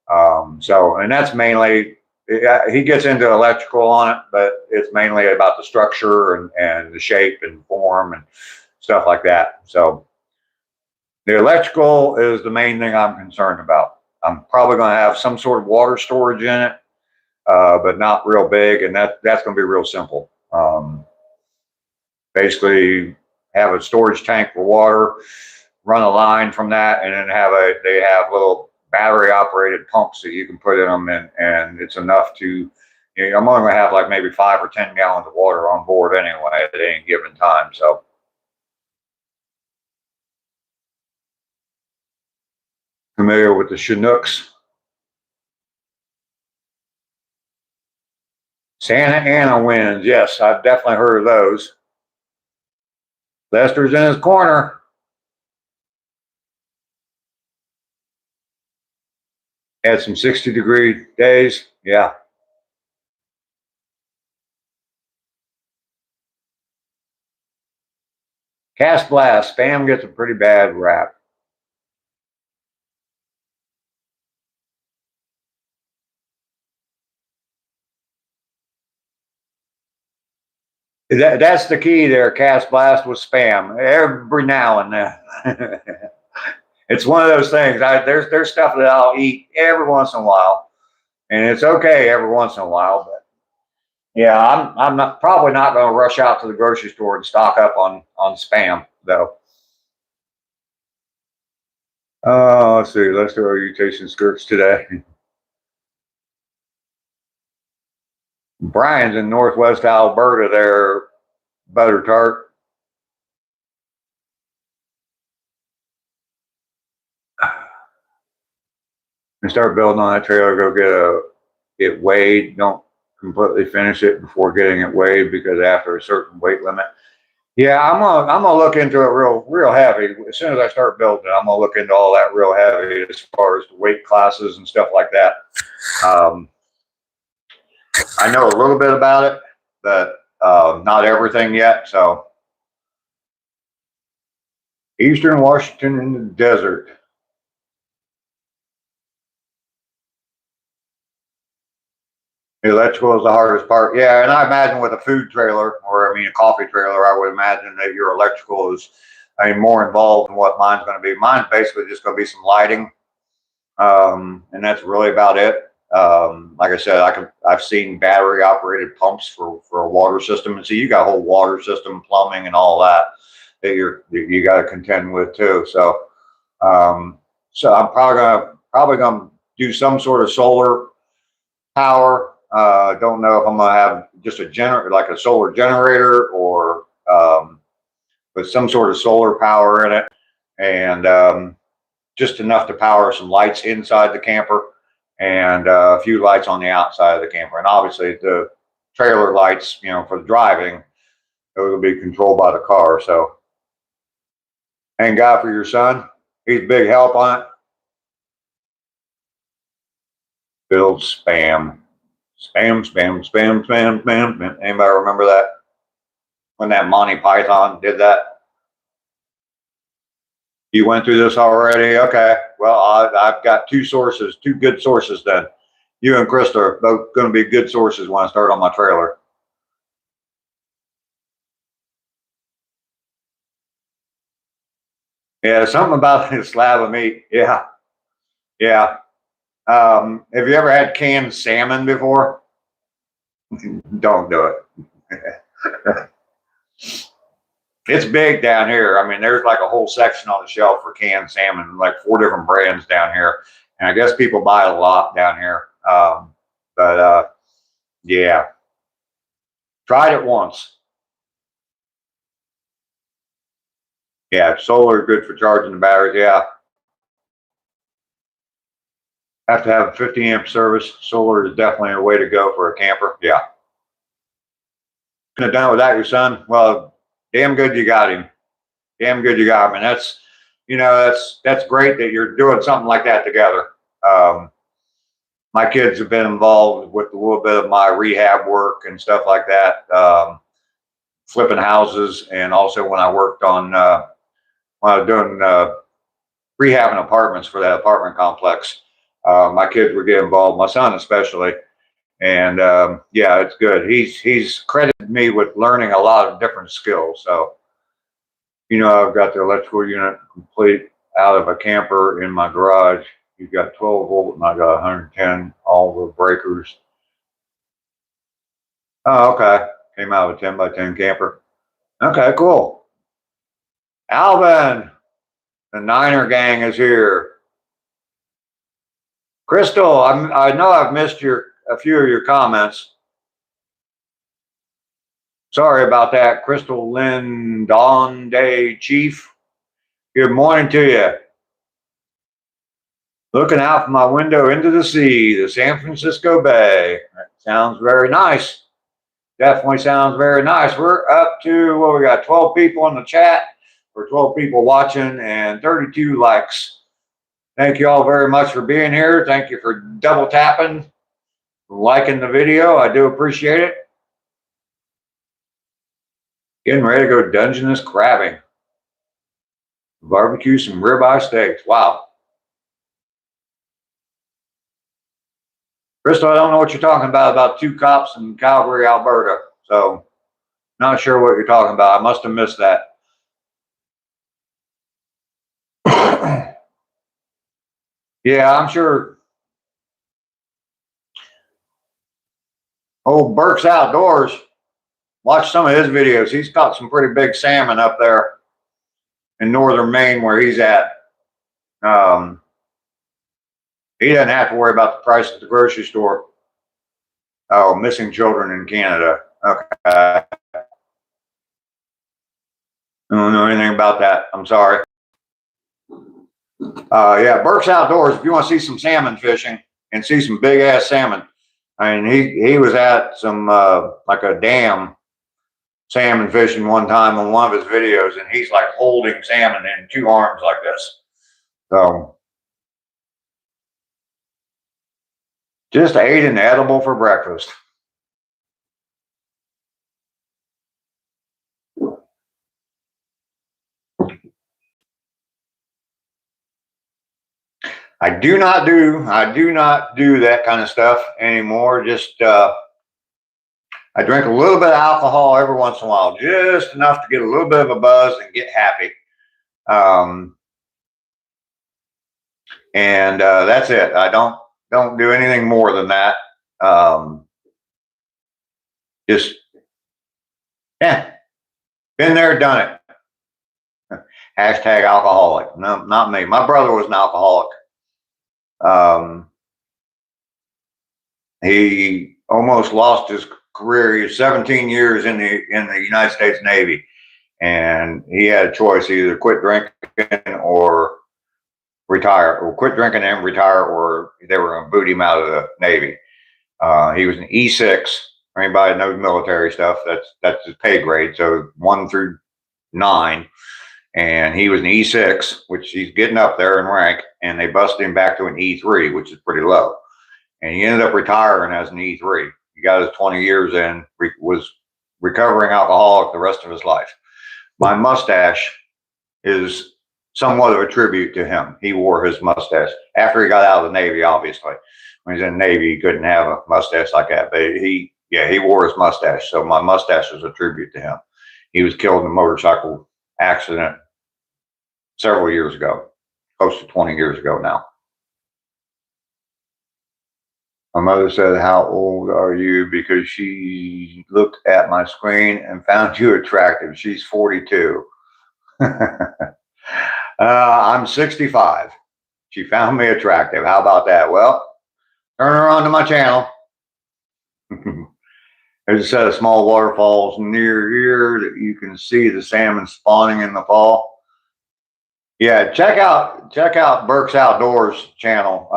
And that's mainly, he gets into electrical on it, but it's mainly about the structure and the shape and form and stuff like that. So the electrical is the main thing I'm concerned about. I'm probably going to have some sort of water storage in it, but not real big, and that's going to be real simple. Basically, have a storage tank for water, run a line from that, and then they have little battery operated pumps that you can put in them, and it's enough to, I'm only going to have like maybe 5 or 10 gallons of water on board anyway at any given time. So familiar with the Chinooks? Santa Ana winds. Yes, I've definitely heard of those. Lester's in his corner. Had some 60-degree days. Yeah. Cast blast. Spam gets a pretty bad rap. That's the key there. Cast blast with spam every now and then. It's one of those things. There's stuff that I'll eat every once in a while, and it's okay every once in a while. But yeah, I'm not probably not going to rush out to the grocery store and stock up on spam though. Let's see. Let's do our mutation skirts today. Brian's in Northwest Alberta there, butter tart. and start building on that trailer. Go get it weighed. Don't completely finish it before getting it weighed, because after a certain weight limit. Yeah, I'm gonna look into it real heavy. As soon as I start building it, I'm gonna look into all that real heavy as far as the weight classes and stuff like that. I know a little bit about it, but not everything yet. So, Eastern Washington in the desert. The electrical is the hardest part. Yeah, and I imagine with a food trailer, or I mean a coffee trailer, I would imagine that your electrical is, I mean, more involved than what mine's going to be. Mine's basically just going to be some lighting, and that's really about it. Like I said, I've seen battery operated pumps for a water system, and so you got a whole water system, plumbing, and all that you got to contend with too. So, I'm probably gonna do some sort of solar power. Don't know if I'm gonna have just a like a solar generator, or with some sort of solar power in it, and just enough to power some lights inside the camper, and a few lights on the outside of the camper. And obviously the trailer lights, for the driving, those will be controlled by the car. So thank God for your son. He's a big help on it. Build spam. Spam, spam, spam, spam, spam. Anybody remember that? When that Monty Python did that? You went through this already? Okay. Well, I've got two good sources then. You and Krista are both going to be good sources when I start on my trailer. Yeah, something about this slab of meat. Yeah. Yeah. Have you ever had canned salmon before? Don't do it. It's big down here. I mean, there's like a whole section on the shelf for canned salmon, like 4 different brands down here. And I guess people buy a lot down here. But yeah, tried it once. Yeah, solar is good for charging the batteries. Yeah. Have to have a 50 amp service. Solar is definitely a way to go for a camper. Yeah. Couldn't have done without your son. Well, damn good you got him. Damn good you got him. And that's great that you're doing something like that together. My kids have been involved with a little bit of my rehab work and stuff like that, flipping houses, and also when I worked on when I was doing rehabbing apartments for that apartment complex. My kids were getting involved, my son especially, and yeah, it's good. He's credited me with learning a lot of different skills. So, I've got the electrical unit complete out of a camper in my garage. You've got 12 volt, and I got 110, all the breakers. Oh, okay. Came out of a 10 by 10 camper. Okay, cool. Alvin, the Niner gang is here. Crystal, I know I've missed a few of your comments. Sorry about that. Crystal Lynn Dawn Day Chief. Good morning to you. Looking out from my window into the sea, the San Francisco Bay. That sounds very nice. Definitely sounds very nice. We're up to, we got 12 people in the chat, or 12 people watching, and 32 likes. Thank you all very much for being here. Thank you for double tapping, liking the video. I do appreciate it. Getting ready to go Dungeness crabbing. Barbecue some ribeye steaks. Wow. Crystal, I don't know what you're talking about 2 cops in Calgary, Alberta. So, not sure what you're talking about. I must have missed that. Yeah, I'm sure. Old Burke's Outdoors. Watch some of his videos. He's caught some pretty big salmon up there in northern Maine where he's at. He doesn't have to worry about the price at the grocery store. Oh, missing children in Canada. Okay. I don't know anything about that. I'm sorry. Yeah, Burke's Outdoors. If you want to see some salmon fishing and see some big ass salmon, I mean, he was at some like a dam salmon fishing one time on one of his videos, and he's like holding salmon in two arms like this. So just ate an edible for breakfast. I do not do that kind of stuff anymore. Just I drink a little bit of alcohol every once in a while, just enough to get a little bit of a buzz and get happy. And that's it. I don't do anything more than that. Just yeah, been there, done it. Hashtag alcoholic. No, not me. My brother was an alcoholic. He almost lost his career. He was 17 years in the United States Navy, and he had a choice: either quit drinking or retire, or quit drinking and retire, or they were going to boot him out of the Navy. He was an E6. For anybody that knows military stuff, that's his pay grade. So 1 through 9. And he was an E6, which he's getting up there in rank, and they busted him back to an E3, which is pretty low. And he ended up retiring as an E3. He got his 20 years in, was recovering alcoholic the rest of his life. My mustache is somewhat of a tribute to him. He wore his mustache after he got out of the Navy, obviously. When he was in the Navy, he couldn't have a mustache like that, but he wore his mustache. So my mustache is a tribute to him. He was killed in a motorcycle accident several years ago, close to 20 years ago now. My mother said, "How old are you?" Because she looked at my screen and found you attractive. She's 42. I'm 65. She found me attractive. How about that? Well, turn her on to my channel. There's a set of small waterfalls near here that you can see the salmon spawning in the fall. Yeah, check out Burke's Outdoors channel.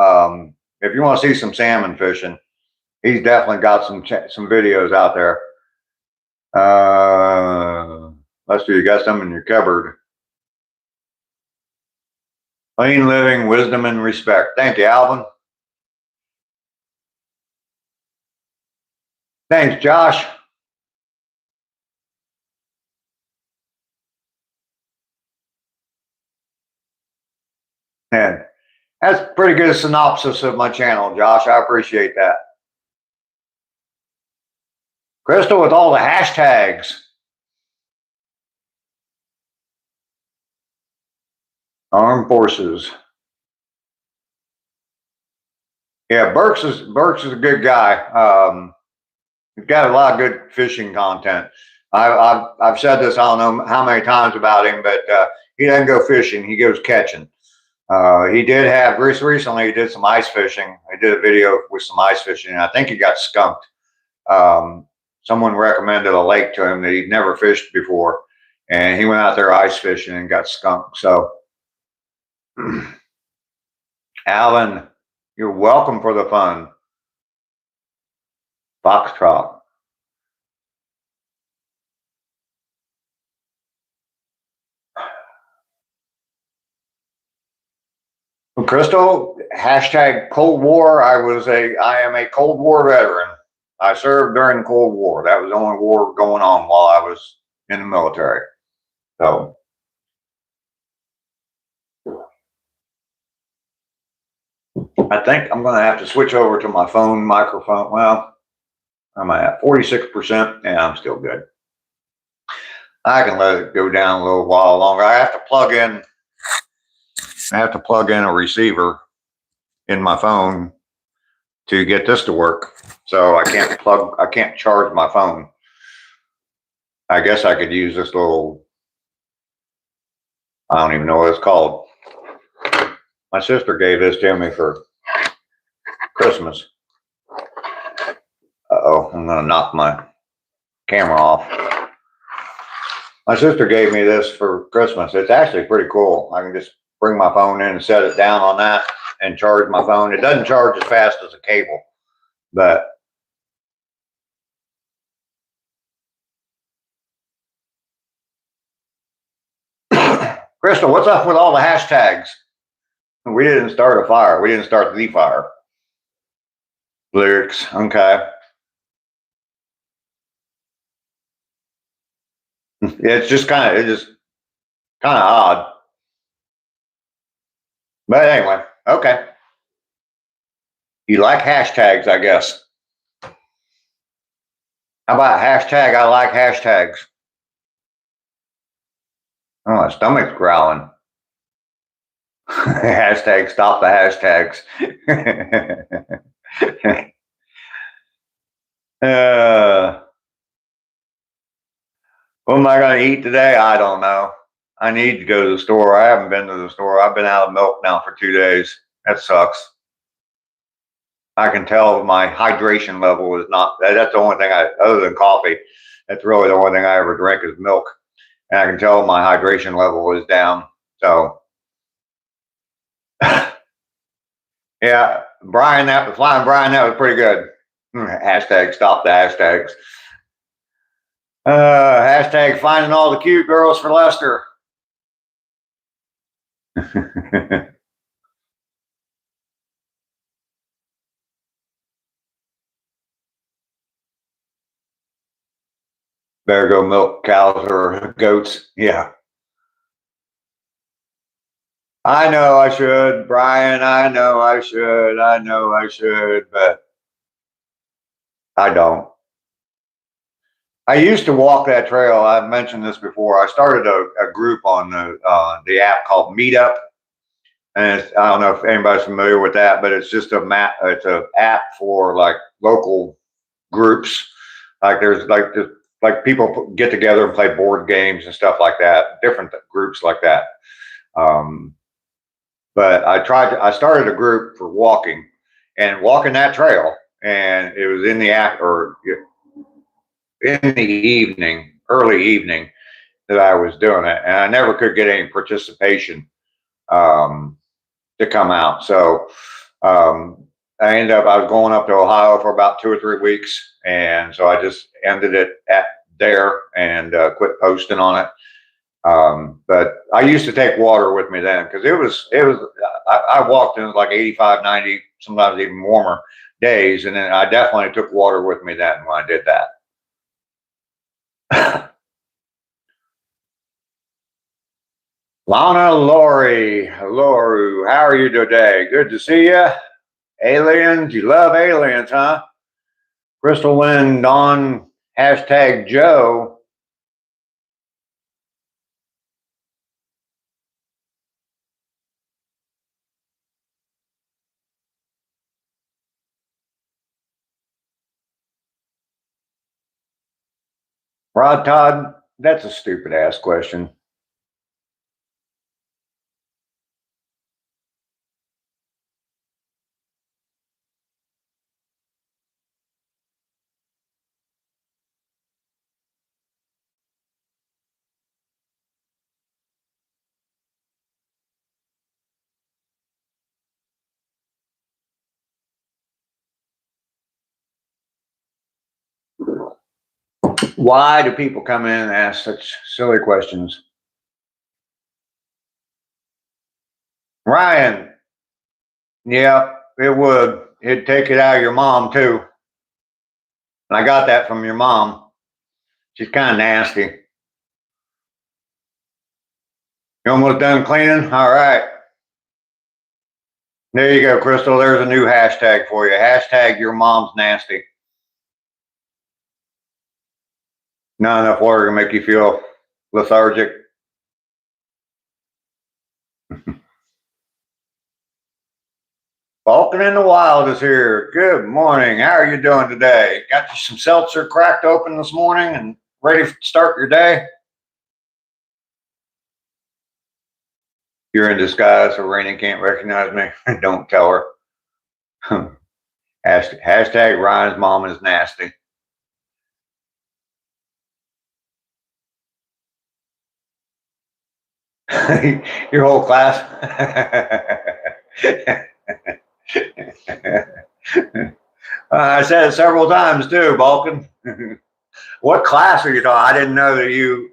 If you want to see some salmon fishing, he's definitely got some videos out there. Let's see, you got some in your cupboard. Clean living, wisdom, and respect. Thank you, Alvin. Thanks, Josh. And that's pretty good synopsis of my channel, Josh. I appreciate that. Crystal with all the hashtags. Armed Forces. Yeah, Burks is a good guy. He's got a lot of good fishing content. I've said this, I don't know how many times about him, but he doesn't go fishing. He goes catching. He did have recently. He did some ice fishing. I did a video with some ice fishing, and I think he got skunked. Someone recommended a lake to him that he'd never fished before, and he went out there ice fishing and got skunked. So, Alan, you're welcome for the fun. Foxtrot. Crystal, hashtag Cold War. I am a Cold War veteran. I served during the Cold War. That was the only war going on while I was in the military. So I think I'm going to have to switch over to my phone microphone. Well, I'm at 46%. Yeah, I'm still good. I can let it go down a little while longer. I have to plug in a receiver in my phone to get this to work. So I can't charge my phone. I guess I could use this little, I don't even know what it's called. My sister gave this to me for Christmas. Uh-oh, I'm gonna knock my camera off. My sister gave me this for Christmas. It's actually pretty cool. I can just bring my phone in and set it down on that and charge my phone. It doesn't charge as fast as a cable, but Crystal, what's up with all the hashtags? We didn't start a fire. We didn't start the fire. Lyrics, okay. It's just kind of odd. But anyway, okay. You like hashtags, I guess. How about hashtag I like hashtags? Oh, my stomach's growling. Hashtag stop the hashtags. What am I going to eat today? I don't know. I need to go to the store. I haven't been to the store. I've been out of milk now for 2 days. That sucks. I can tell my hydration level is not, that's the only thing other than coffee, that's really the only thing I ever drink is milk. And I can tell my hydration level is down. So, yeah, Brian, that was pretty good. Hashtag stop the hashtags. Hashtag finding all the cute girls for Lester. Better go milk cows or goats. Yeah. I know I should, Brian. I know I should, but I don't. I used to walk that trail. I've mentioned this before. I started a group on the app called Meetup, and I don't know if anybody's familiar with that, but it's just it's an app for like local groups. Like there's like people get together and play board games and stuff like that. Different groups like that. But I started a group for walking that trail, and it was in the act or in the evening, early evening, that I was doing it, and I never could get any participation to come out. So I ended up, I was going up to Ohio for about 2 or 3 weeks, and so I just ended it at there and quit posting on it. But I used to take water with me then because I walked in like 85, 90, sometimes even warmer days, and then I definitely took water with me then when I did that. Lana Lori, how are you today? Good to see you. Aliens, you love aliens, huh? Crystal Lynn, Dawn, hashtag Joe. Rod Todd, that's a stupid ass question. Why do people come in and ask such silly questions? Ryan, yeah, it would. It'd take it out of your mom too. And I got that from your mom. She's kind of nasty. You almost done cleaning? All right. There you go, Crystal. There's a new hashtag for you. Hashtag your mom's nasty. Not enough water to make you feel lethargic. Walking in the Wild is here. Good morning. How are you doing today? Got you some seltzer cracked open this morning and ready to start your day? You're in disguise so Rainey can't recognize me. Don't tell her. Hashtag Ryan's mom is nasty. Your whole class. I said it several times too, Balkan. What class are you talking? I didn't know that you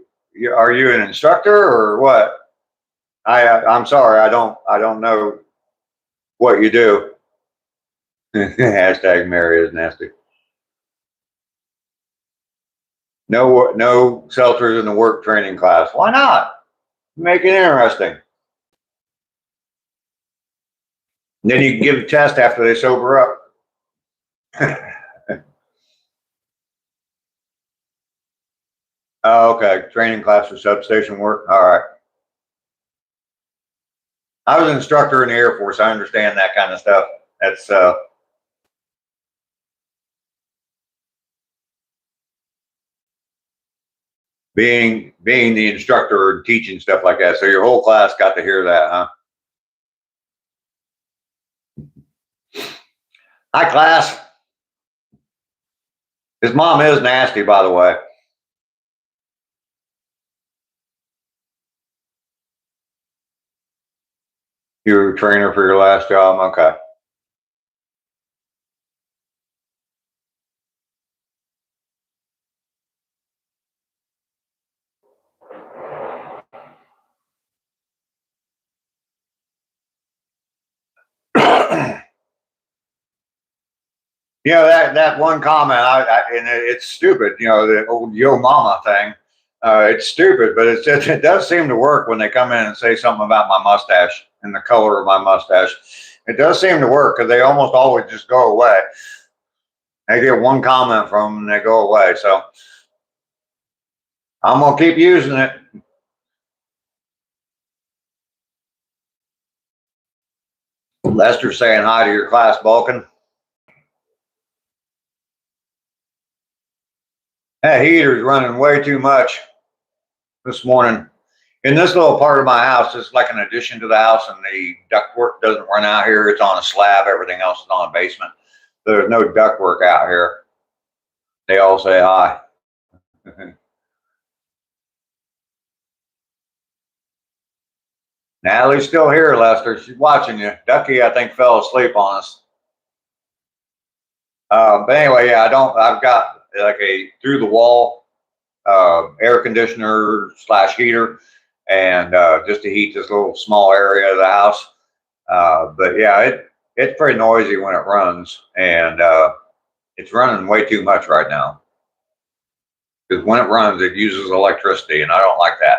are you an instructor or what? I'm sorry, I don't know what you do. Hashtag Mary is nasty. No seltzers in the work training class. Why not? Make it interesting. And then you can give the test after they sober up. Oh, okay. Training class for substation work. All right. I was an instructor in the Air Force. I understand that kind of stuff. That's being the instructor and teaching stuff like that. So your whole class got to hear that, huh? Hi, class. His mom is nasty, by the way. You were a trainer for your last job. Okay. You know that one comment, and it's stupid. You know the old "yo mama" thing. It's stupid, but it does seem to work when they come in and say something about my mustache and the color of my mustache. It does seem to work because they almost always just go away. They get one comment from them and they go away. So I'm gonna keep using it. Lester saying hi to your class, Balkan. That heater's running way too much this morning. In this little part of my house, it's like an addition to the house, and the ductwork doesn't run out here. It's on a slab. Everything else is on a basement. There's no ductwork out here. They all say hi. Natalie's still here, Lester. She's watching you. Ducky, I think, fell asleep on us. But anyway, yeah, I don't. I've got like a through the wall air conditioner slash heater, and just to heat this little small area of the house. But yeah, it's pretty noisy when it runs, and it's running way too much right now. Because when it runs, it uses electricity, and I don't like that.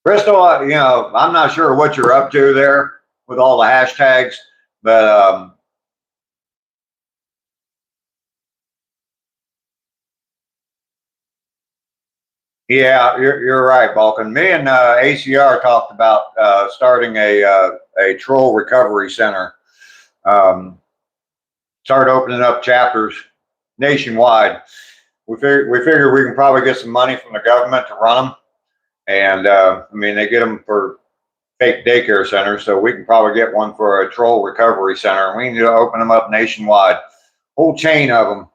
Crystal, you know, I'm not sure what you're up to there with all the hashtags, but yeah, you're right, Balkan. Me and ACR talked about starting a troll recovery center. Um, start opening up chapters nationwide. We figure we can probably get some money from the government to run them, and I mean they get them for fake daycare centers, so we can probably get one for a troll recovery center. We need to open them up nationwide, whole chain of them.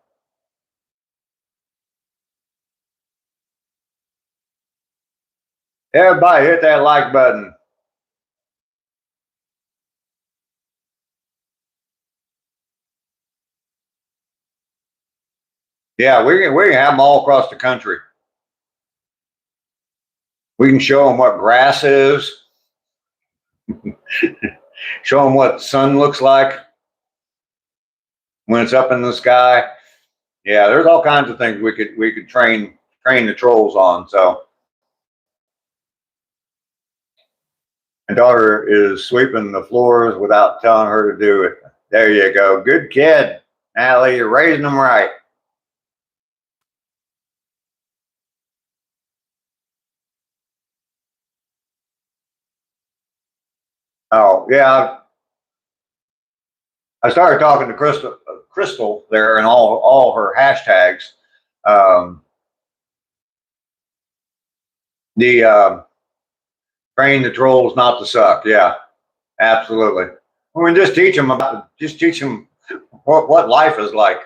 Everybody hit that like button. Yeah, we can have them all across the country. We can show them what grass is, show them what sun looks like when it's up in the sky. Yeah, there's all kinds of things we could train the trolls on. So my daughter is sweeping the floors without telling her to do it. There you go. Good kid, Natalie. You're raising them right. Oh yeah, I started talking to Crystal there and all her hashtags. Um, The train the trolls not to suck. Yeah, absolutely. We can just teach them what life is like.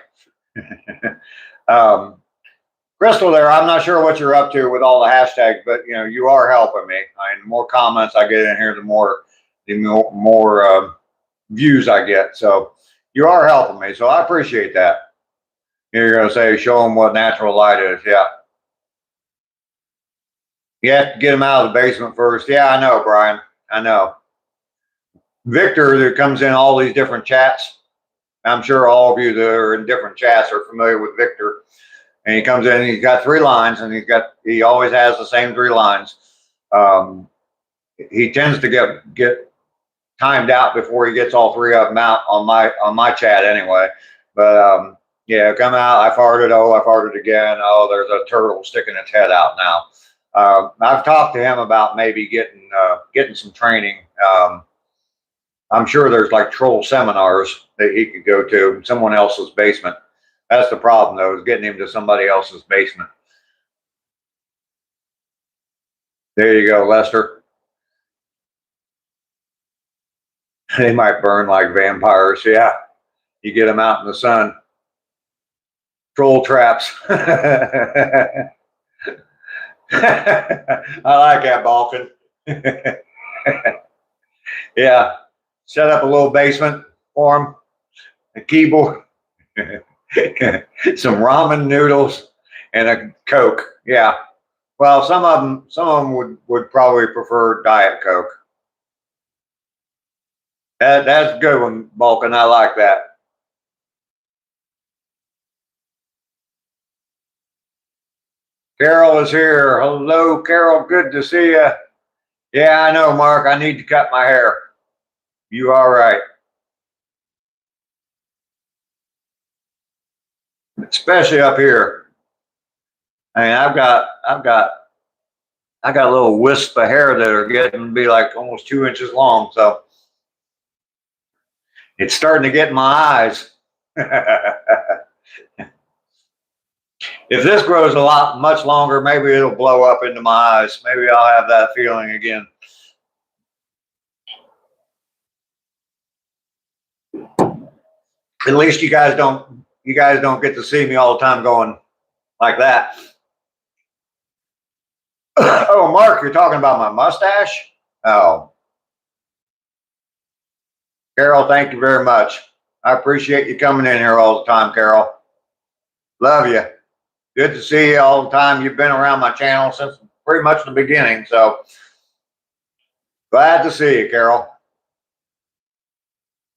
um, Crystal, there, I'm not sure what you're up to with all the hashtags, but you know you are helping me. I mean, the more comments I get in here, the more views I get. So you are helping me. So I appreciate that. You're going to say, show them what natural light is. Yeah. You have to get them out of the basement first. Yeah, I know, Brian. I know. Victor, that comes in all these different chats. I'm sure all of you that are in different chats are familiar with Victor. And he comes in and he's got 3 lines, and he always has the same 3 lines. He tends to get timed out before he gets all 3 of them out on my chat anyway. But yeah, come out. I farted. Oh, I farted again. Oh, there's a turtle sticking its head out now. I've talked to him about maybe getting some training. I'm sure there's like troll seminars that he could go to in someone else's basement. That's the problem, though, is getting him to somebody else's basement. There you go, Lester. They might burn like vampires. Yeah, you get them out in the sun. Troll traps. I like that, Balkan. Yeah, set up a little basement for him, a keyboard, some ramen noodles, and a Coke. Yeah. Well, some of them would probably prefer Diet Coke. That's a good one, Balkan. I like that. Carol is here. Hello, Carol. Good to see you. Yeah, I know, Mark. I need to cut my hair. You all right? Especially up here. I mean, I got a little wisp of hair that are getting to be like almost 2 inches long. So it's starting to get in my eyes. If this grows much longer, maybe it'll blow up into my eyes. Maybe I'll have that feeling again. At least you guys don't get to see me all the time going like that. Oh, Mark, you're talking about my mustache? Oh. Carol, thank you very much. I appreciate you coming in here all the time, Carol. Love you. Good to see you all the time. You've been around my channel since pretty much the beginning, so glad to see you, Carol.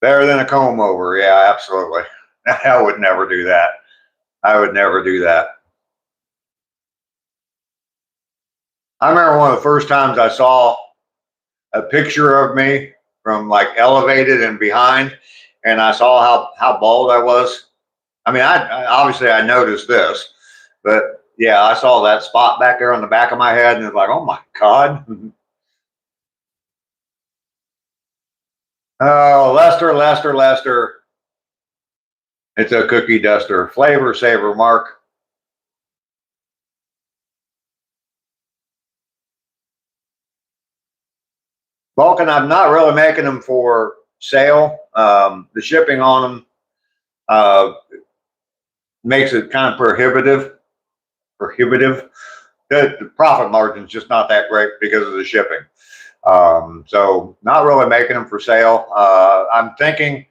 Better than a comb over. Yeah, absolutely. I would never do that. I would never do that. I remember one of the first times I saw a picture of me from like elevated and behind, and I saw how bald I was. I mean, I obviously I noticed this, but yeah, I saw that spot back there on the back of my head, and it's like, oh my God. Oh, Lester. It's a cookie duster. Flavor saver, Mark. Vulcan, I'm not really making them for sale. The shipping on them makes it kind of prohibitive. The profit margin is just not that great because of the shipping. So not really making them for sale. I'm thinking,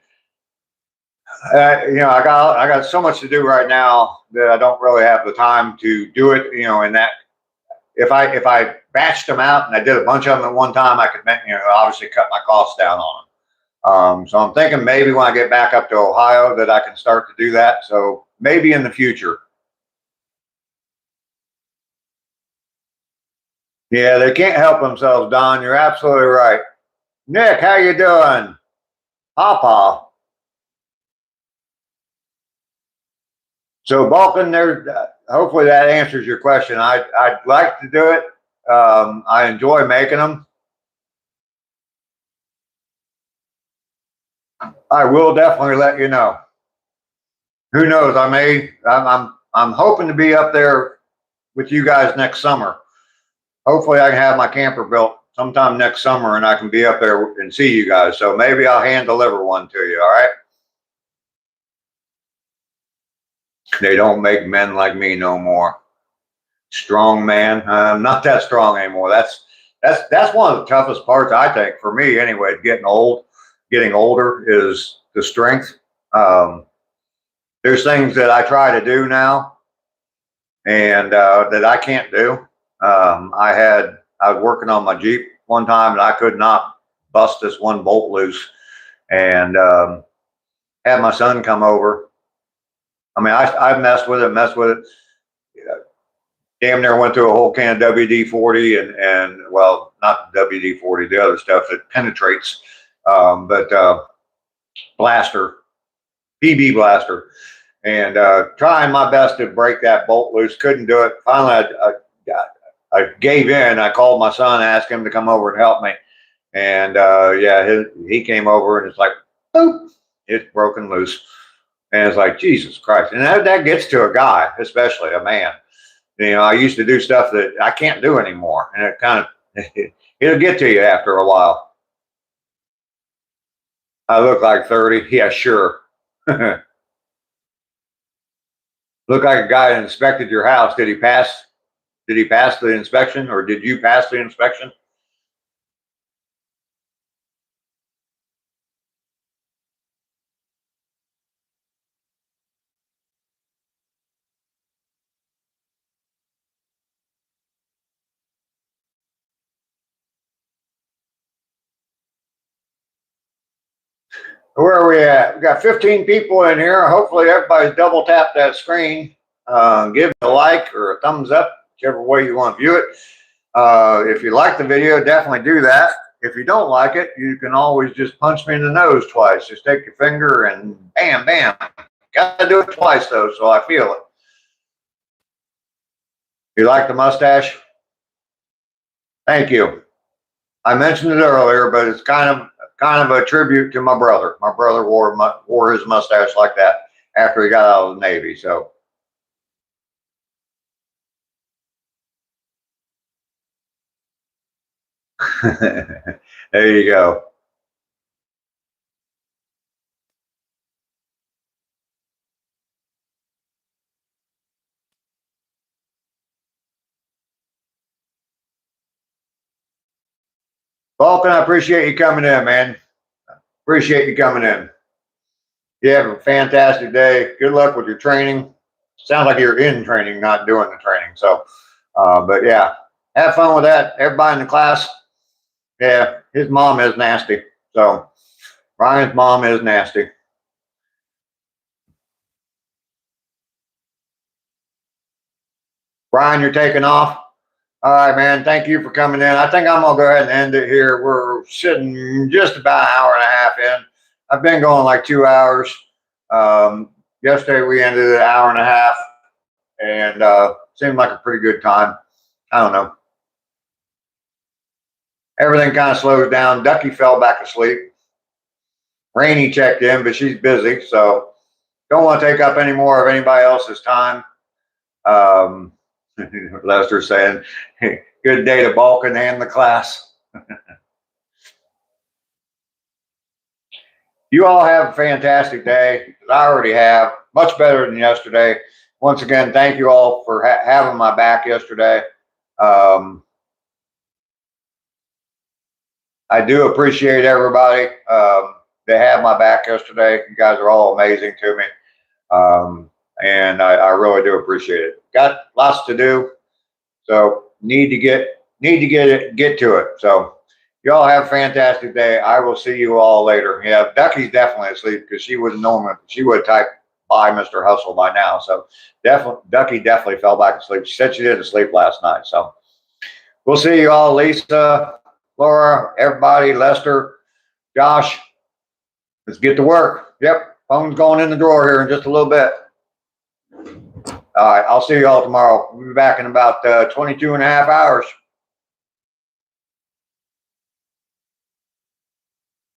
you know, I got so much to do right now that I don't really have the time to do it. You know, in that if I batched them out and I did a bunch of them at one time, I could, you know, obviously cut my costs down on them. So I'm thinking maybe when I get back up to Ohio that I can start to do that. So maybe in the future. Yeah, they can't help themselves, Don. You're absolutely right. Nick, how you doing? Papa. So Balkan, there. Hopefully that answers your question. I'd like to do it. I enjoy making them. I will definitely let you know. Who knows? I'm hoping to be up there with you guys next summer. hopefully I can have my camper built sometime next summer and I can be up there and see you guys. So maybe I'll hand deliver one to you. All right. They don't make men like me no more. Strong man. I'm not that strong anymore. That's one of the toughest parts, I think, for me anyway. Getting older is the strength. There's things that I try to do now and that I can't do. I was working on my Jeep one time and I could not bust this one bolt loose, and had my son come over. I mean, I messed with it. Damn near went through a whole can of WD-40 and well, not WD-40, the other stuff that penetrates, but blaster, PB blaster, and trying my best to break that bolt loose. Couldn't do it. Finally, I gave in. I called my son, asked him to come over and help me, and yeah, he came over and it's like, boop, it's broken loose, and it's like, Jesus Christ, and that gets to a guy, especially a man. You know, I used to do stuff that I can't do anymore, and it kind of it'll get to you after a while. I look like 30. Yeah, sure. Look like a guy that inspected your house. Did he pass? Did he pass the inspection, or did you pass the inspection? Where are we at? We got 15 people in here. Hopefully everybody's double tapped that screen. Give it a like or a thumbs up, whichever way you want to view it. If you like the video, definitely do that. If you don't like it, you can always just punch me in the nose twice. Just take your finger and bam, bam. Gotta do it twice though, so I feel it. You like the mustache? Thank you. I mentioned it earlier, but it's kind of a tribute to my brother. My brother wore his mustache like that after he got out of the Navy. So there you go. Vulcan, I appreciate you coming in, man. Appreciate you coming in. You have a fantastic day. Good luck with your training. Sounds like you're in training, not doing the training. So, but yeah, have fun with that. Everybody in the class, yeah, his mom is nasty. So, Ryan's mom is nasty. Brian, you're taking off. All right, man. Thank you for coming in. I think I'm gonna go ahead and end it here. We're sitting just about an hour and a half in. I've been going like 2 hours. Yesterday we ended at an hour and a half, and seemed like a pretty good time. I don't know. Everything kind of slows down. Ducky fell back asleep. Rainey checked in, but she's busy, so don't want to take up any more of anybody else's time. Lester saying, hey, good day to Balkan and the class. You all have a fantastic day. I already have. Much better than yesterday. Once again, thank you all for having my back yesterday. I do appreciate everybody that had my back yesterday. You guys are all amazing to me. And I really do appreciate it. Got lots to do, so need to get to it. So y'all have a fantastic day. I will see you all later. Yeah, Ducky's definitely asleep because she would have typed "Bye, Mr. Hustle" by now. So Ducky definitely fell back asleep. She said she didn't sleep last night. So we'll see you all, Lisa, Laura, everybody, Lester, Josh. Let's get to work. Yep, phone's going in the drawer here in just a little bit. All right, I'll see you all tomorrow. We'll be back in about 22 and a half hours.